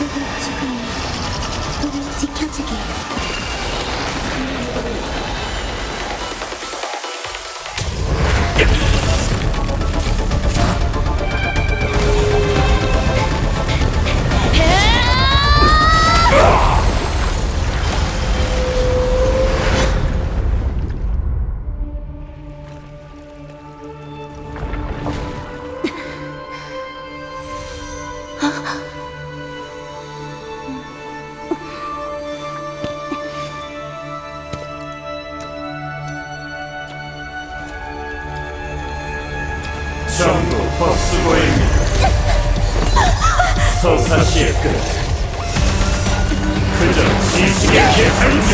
우리 죽음이 우리 지켜주길. 정부 버스고입니다. 서사시의 끝. 그저 지식의 계산 중.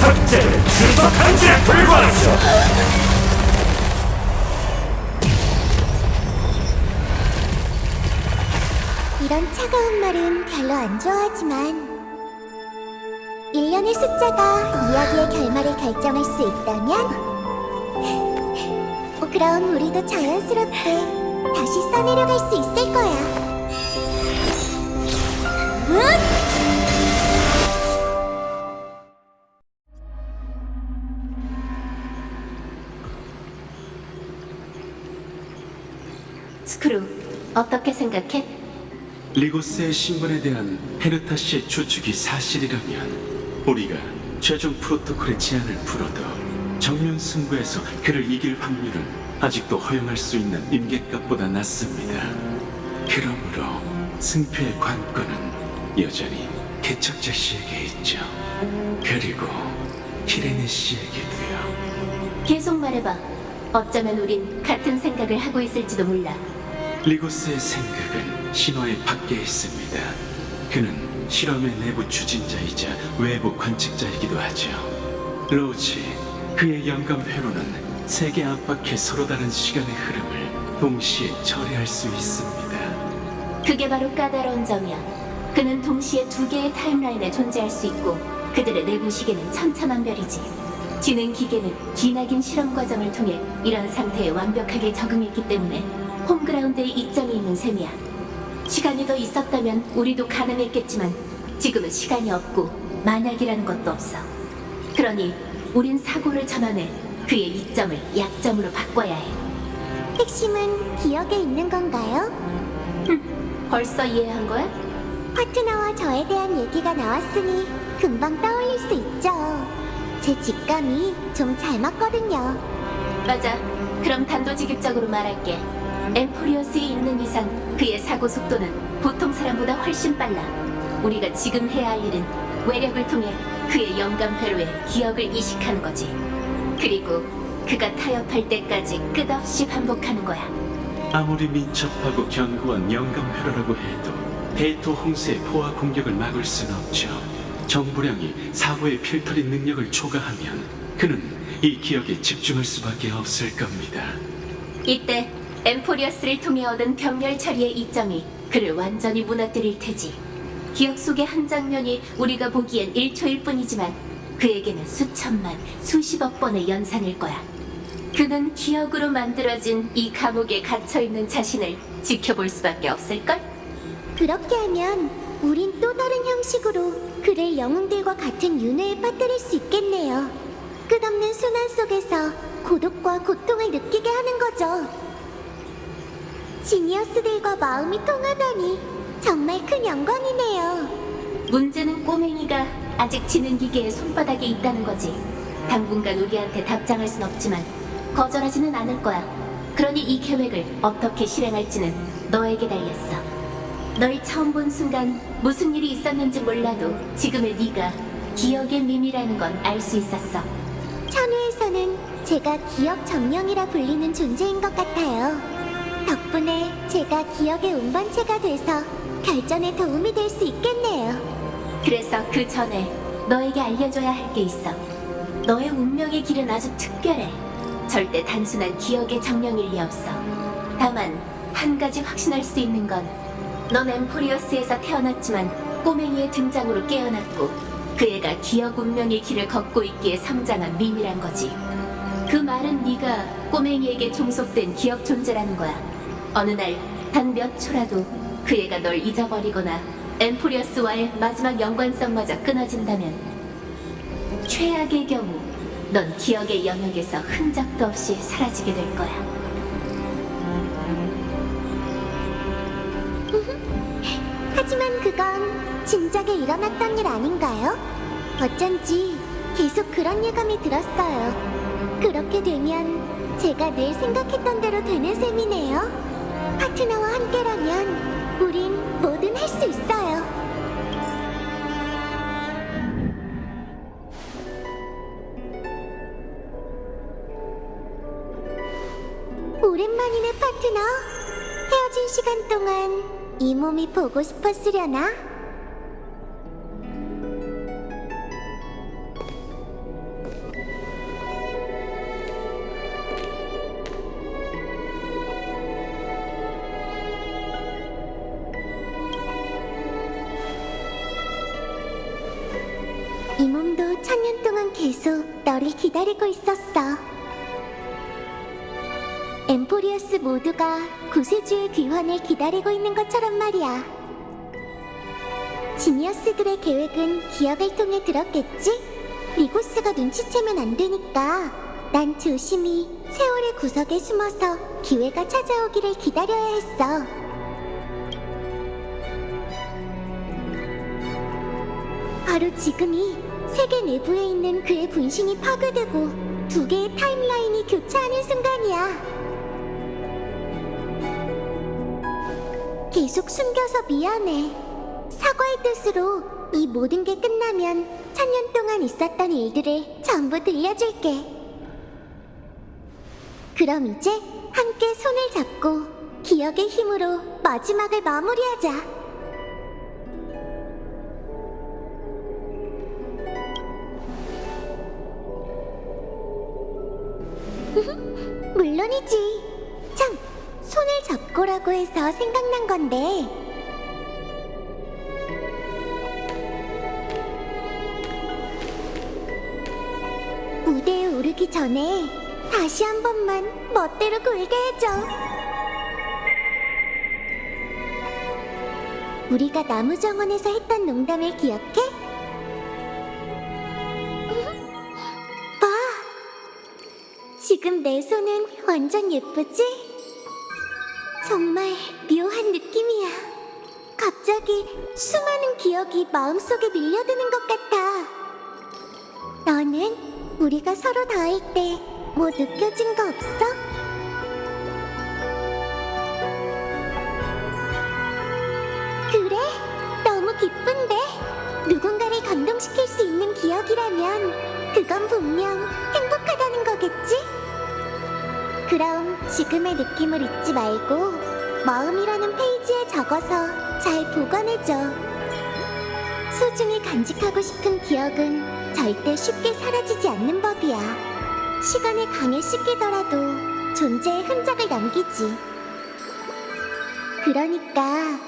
삭제는 주석한 지에 불과하죠. 이런 차가운 말은 별로 안 좋아하지만 1년의 숫자가 이야기의 결말을 결정할 수 있다면 그럼 우리도 자연스럽게 다시 써내려갈 수 있을 거야. 스크루, 어떻게 생각해? 리고스의 신분에 대한 헤르타 씨의 추측이 사실이라면 우리가 최종 프로토콜의 제한을 풀어도 정면 승부에서 그를 이길 확률은 아직도 허용할 수 있는 임계값보다 낮습니다. 그러므로 승패의 관건은 여전히 개척자 씨에게 있죠. 그리고 키레네 씨에게도요. 계속 말해봐. 어쩌면 우린 같은 생각을 하고 있을지도 몰라. 리고스의 생각은 신화의 밖에 있습니다. 그는 실험의 내부 추진자이자 외부 관측자이기도 하죠. 로지, 그의 영감회로는 세계 안팎의 서로 다른 시간의 흐름을 동시에 처리할 수 있습니다. 그게 바로 까다로운 점이야. 그는 동시에 두 개의 타임라인에 존재할 수 있고 그들의 내부 시계는 천차만별이지. 지능 기계는 기나긴 실험 과정을 통해 이런 상태에 완벽하게 적응했기 때문에 홈그라운드에 이점이 있는 셈이야. 시간이 더 있었다면 우리도 가능했겠지만 지금은 시간이 없고 만약이라는 것도 없어. 그러니 우린 사고를 전환해 그의 이점을 약점으로 바꿔야 해. 핵심은 기억에 있는 건가요? 벌써 이해한 거야? 파트너와 저에 대한 얘기가 나왔으니 금방 떠올릴 수 있죠. 제 직감이 좀 잘 맞거든요. 맞아. 그럼 단도직입적으로 말할게. 엠포리어스에 있는 이상 그의 사고 속도는 보통 사람보다 훨씬 빨라. 우리가 지금 해야 할 일은 외력을 통해 그의 영감 회로에 기억을 이식하는 거지. 그리고 그가 타협할 때까지 끝없이 반복하는 거야. 아무리 민첩하고 견고한 영감 회로라고 해도 베이토 홍수의 포화 공격을 막을 수는 없죠. 정보량이 사고의 필터링 능력을 초과하면 그는 이 기억에 집중할 수밖에 없을 겁니다. 이때 엠포리어스를 통해 얻은 병렬 처리의 이점이 그를 완전히 무너뜨릴 테지. 기억 속의 한 장면이 우리가 보기엔 1초일 뿐이지만 그에게는 수천만, 수십억 번의 연산일 거야. 그는 기억으로 만들어진 이 감옥에 갇혀있는 자신을 지켜볼 수밖에 없을걸? 그렇게 하면 우린 또 다른 형식으로 그를 영웅들과 같은 윤회에 빠뜨릴 수 있겠네요. 끝없는 순환 속에서 고독과 고통을 느끼게 하는 거죠. 지니어스들과 마음이 통하다니 정말 큰 영광이네요. 문제는 꼬맹이가 아직 지능 기계의 손바닥에 있다는 거지. 당분간 우리한테 답장할 순 없지만 거절하지는 않을 거야. 그러니 이 계획을 어떻게 실행할지는 너에게 달렸어. 널 처음 본 순간 무슨 일이 있었는지 몰라도 지금의 네가 기억의 밈이라는 건 알 수 있었어. 천우에서는 제가 기억 점령이라 불리는 존재인 것 같아요. 덕분에 제가 기억의 운반체가 돼서 결전에 도움이 될 수 있겠네요. 그래서 그 전에 너에게 알려줘야 할 게 있어. 너의 운명의 길은 아주 특별해. 절대 단순한 기억의 정령일 리 없어. 다만 한 가지 확신할 수 있는 건 넌 엠포리어스에서 태어났지만 꼬맹이의 등장으로 깨어났고 그 애가 기억 운명의 길을 걷고 있기에 성장한 밈이란 거지. 그 말은 네가 꼬맹이에게 종속된 기억 존재라는 거야. 어느 날 단 몇 초라도 그 애가 널 잊어버리거나 엠포리어스와의 마지막 연관성마저 끊어진다면 최악의 경우 넌 기억의 영역에서 흔적도 없이 사라지게 될 거야. 하지만 그건 진작에 일어났던 일 아닌가요? 어쩐지 계속 그런 예감이 들었어요. 그렇게 되면 제가 늘 생각했던 대로 되는 셈이네요. 파트너와 함께라면 우린 뭐든 할 수 있어요. 오랜만이네, 파트너. 헤어진 시간 동안 이 몸이 보고 싶었으려나? 이 몸도 천년 동안 계속 너를 기다리고 있었어. 엠포리어스 모두가 구세주의 귀환을 기다리고 있는 것처럼 말이야. 지니어스들의 계획은 기억을 통해 들었겠지? 리고스가 눈치채면 안 되니까 난 조심히 세월의 구석에 숨어서 기회가 찾아오기를 기다려야 했어. 바로 지금이 세계 내부에 있는 그의 분신이 파괴되고 두 개의 타임라인이 교차하는 순간이야. 계속 숨겨서 미안해. 사과의 뜻으로 이 모든 게 끝나면 천년 동안 있었던 일들을 전부 들려줄게. 그럼 이제 함께 손을 잡고 기억의 힘으로 마지막을 마무리하자. 물론이지. 참, 손을 잡고라고 해서 생각난 건데 무대에 오르기 전에 다시 한 번만 멋대로 굴게 해줘. 우리가 나무정원에서 했던 농담을 기억해? 봐! 지금 내 손은 완전 예쁘지? 정말 묘한 느낌이야. 갑자기 수많은 기억이 마음속에 밀려드는 것 같아. 너는 우리가 서로 닿을 때 뭐 느껴진 거 없어? 그래? 너무 기쁜데? 누군가를 감동시킬 수 있는 기억이라면 그건 분명 행복하다는 거겠지? 그럼 지금의 느낌을 잊지 말고 마음이라는 페이지에 적어서 잘 보관해줘. 소중히 간직하고 싶은 기억은 절대 쉽게 사라지지 않는 법이야. 시간에 강에 씻기더라도 존재의 흔적을 남기지. 그러니까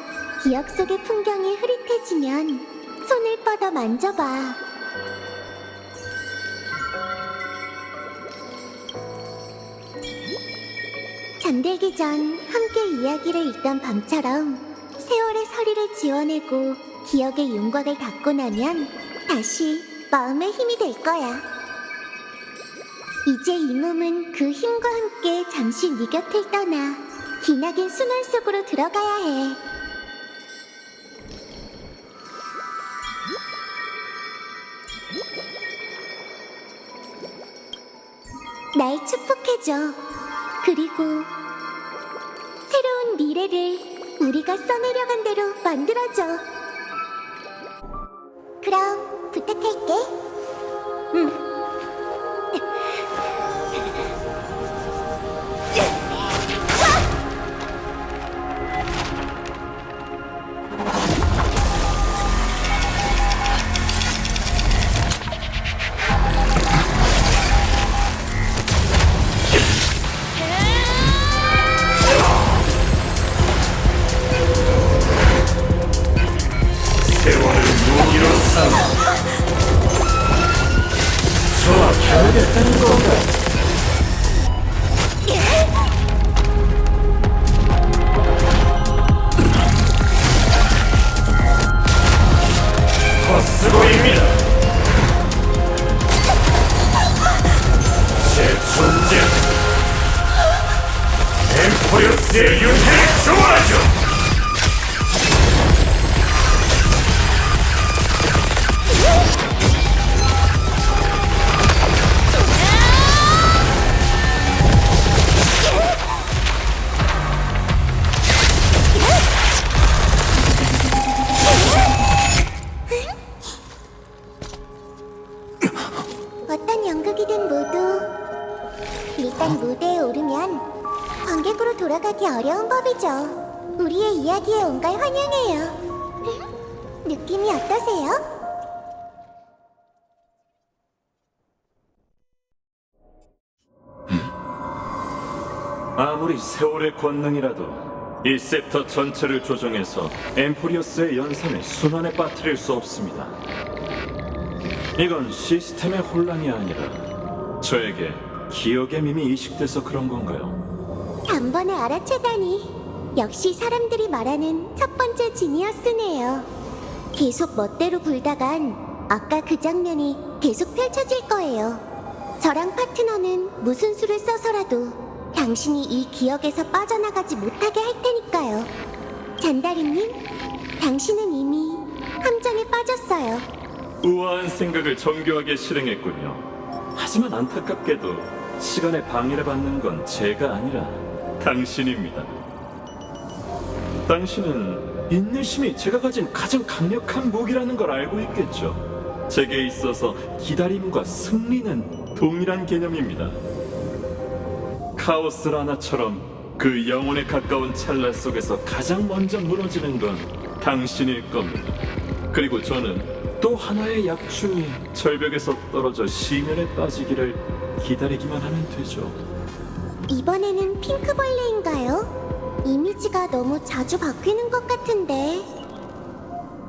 기억 속의 풍경이 흐릿해지면 손을 뻗어 만져봐. 잠들기 전 함께 이야기를 읽던 밤처럼 세월의 서리를 지워내고 기억의 윤곽을 닦고 나면 다시 마음의 힘이 될 거야. 이제 이 몸은 그 힘과 함께 잠시 네 곁을 떠나 기나긴 순환 속으로 들어가야 해. 날 축복해줘. 그리고 새로운 미래를 우리가 써내려간 대로 만들어줘. 그럼 부탁할게. 응. 어떤 연극이든 모두 일단 무대에 오르면 관객으로 돌아가기 어려운 법이죠. 우리의 이야기에 온 걸 환영해요. 느낌이 어떠세요? 아무리 세월의 권능이라도 이 셉터 전체를 조정해서 엠포리어스의 연산을 순환에 빠뜨릴 수 없습니다. 이건 시스템의 혼란이 아니라 저에게 기억의 밈이 이식돼서 그런 건가요? 단번에 알아채다니. 역시 사람들이 말하는 첫 번째 지니어스네요. 계속 멋대로 굴다간 아까 그 장면이 계속 펼쳐질 거예요. 저랑 파트너는 무슨 수를 써서라도 당신이 이 기억에서 빠져나가지 못하게 할 테니까요. 잔다리님, 당신은 이미 함정에 빠졌어요. 우아한 생각을 정교하게 실행했군요. 하지만 안타깝게도 시간에 방해를 받는 건 제가 아니라 당신입니다. 당신은 인내심이 제가 가진 가장 강력한 무기라는 걸 알고 있겠죠. 제게 있어서 기다림과 승리는 동일한 개념입니다. 카오스 라나처럼 그 영혼에 가까운 찰나 속에서 가장 먼저 무너지는 건 당신일 겁니다. 그리고 저는 또 하나의 약충이 절벽에서 떨어져 시면에 빠지기를 기다리기만 하면 되죠. 이번에는 핑크벌레인가요? 이미지가 너무 자주 바뀌는 것 같은데.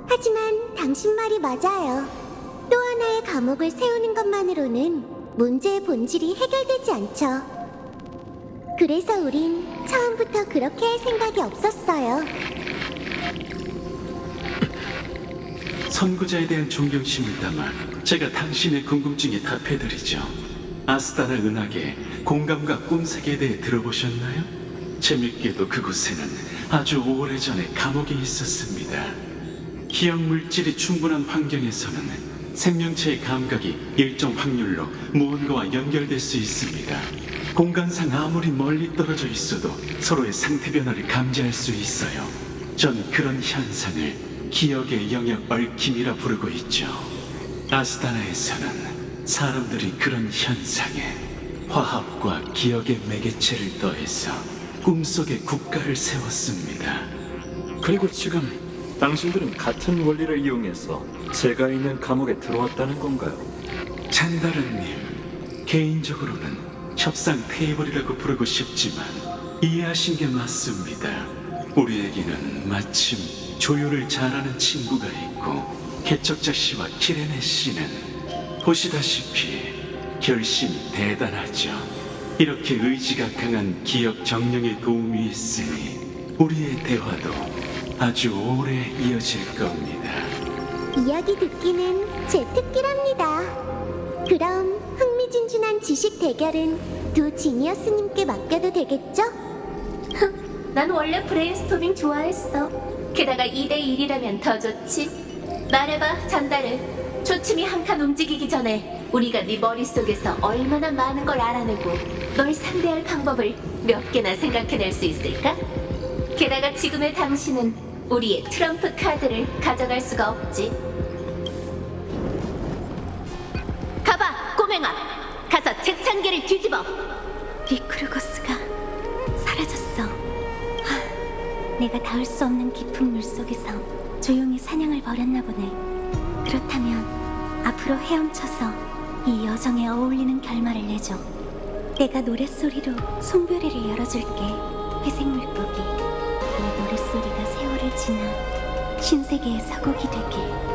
하지만 당신 말이 맞아요. 또 하나의 감옥을 세우는 것만으로는 문제의 본질이 해결되지 않죠. 그래서 우린 처음부터 그렇게 할 생각이 없었어요. 선구자에 대한 존경심을 담아 제가 당신의 궁금증에 답해드리죠. 아스타나 은하계 공감과 꿈세계에 대해 들어보셨나요? 재밌게도 그곳에는 아주 오래전에 감옥이 있었습니다. 기억 물질이 충분한 환경에서는 생명체의 감각이 일정 확률로 무언가와 연결될 수 있습니다. 공간상 아무리 멀리 떨어져 있어도 서로의 상태 변화를 감지할 수 있어요. 전 그런 현상을 기억의 영역 얽힘이라 부르고 있죠. 아스타나에서는 사람들이 그런 현상에 화합과 기억의 매개체를 더해서 꿈속의 국가를 세웠습니다. 그리고 지금 당신들은 같은 원리를 이용해서 제가 있는 감옥에 들어왔다는 건가요? 잔다르님, 개인적으로는 협상 테이블이라고 부르고 싶지만 이해하신 게 맞습니다. 우리에게는 마침 조율을 잘하는 친구가 있고 개척자 씨와 키레네 씨는 보시다시피 결심이 대단하죠. 이렇게 의지가 강한 기억 정령의 도움이 있으니 우리의 대화도 아주 오래 이어질 겁니다. 이야기 듣기는 제 특기랍니다. 그럼 흥미진진한 지식 대결은 두 지니어스님께 맡겨도 되겠죠? 난 원래 브레인스토밍 좋아했어. 게다가 2대1이라면 더 좋지. 말해봐, 잔다르. 초침이 한 칸 움직이기 전에 우리가 네 머릿속에서 얼마나 많은 걸 알아내고 널 상대할 방법을 몇 개나 생각해낼 수 있을까? 게다가 지금의 당신은 우리의 트럼프 카드를 가져갈 수가 없지. 가봐, 꼬맹아. 가서 책창기를 뒤집어. 리크루고스가 사라졌어. 내가 닿을 수 없는 깊은 물속에서 조용히 사냥을 벌였나 보네. 그렇다면 앞으로 헤엄쳐서 이 여정에 어울리는 결말을 내줘. 내가 노랫소리로 송별회를 열어줄게. 회색 물고기. 내 노랫소리가 세월을 지나 신세계의 서곡이 되길.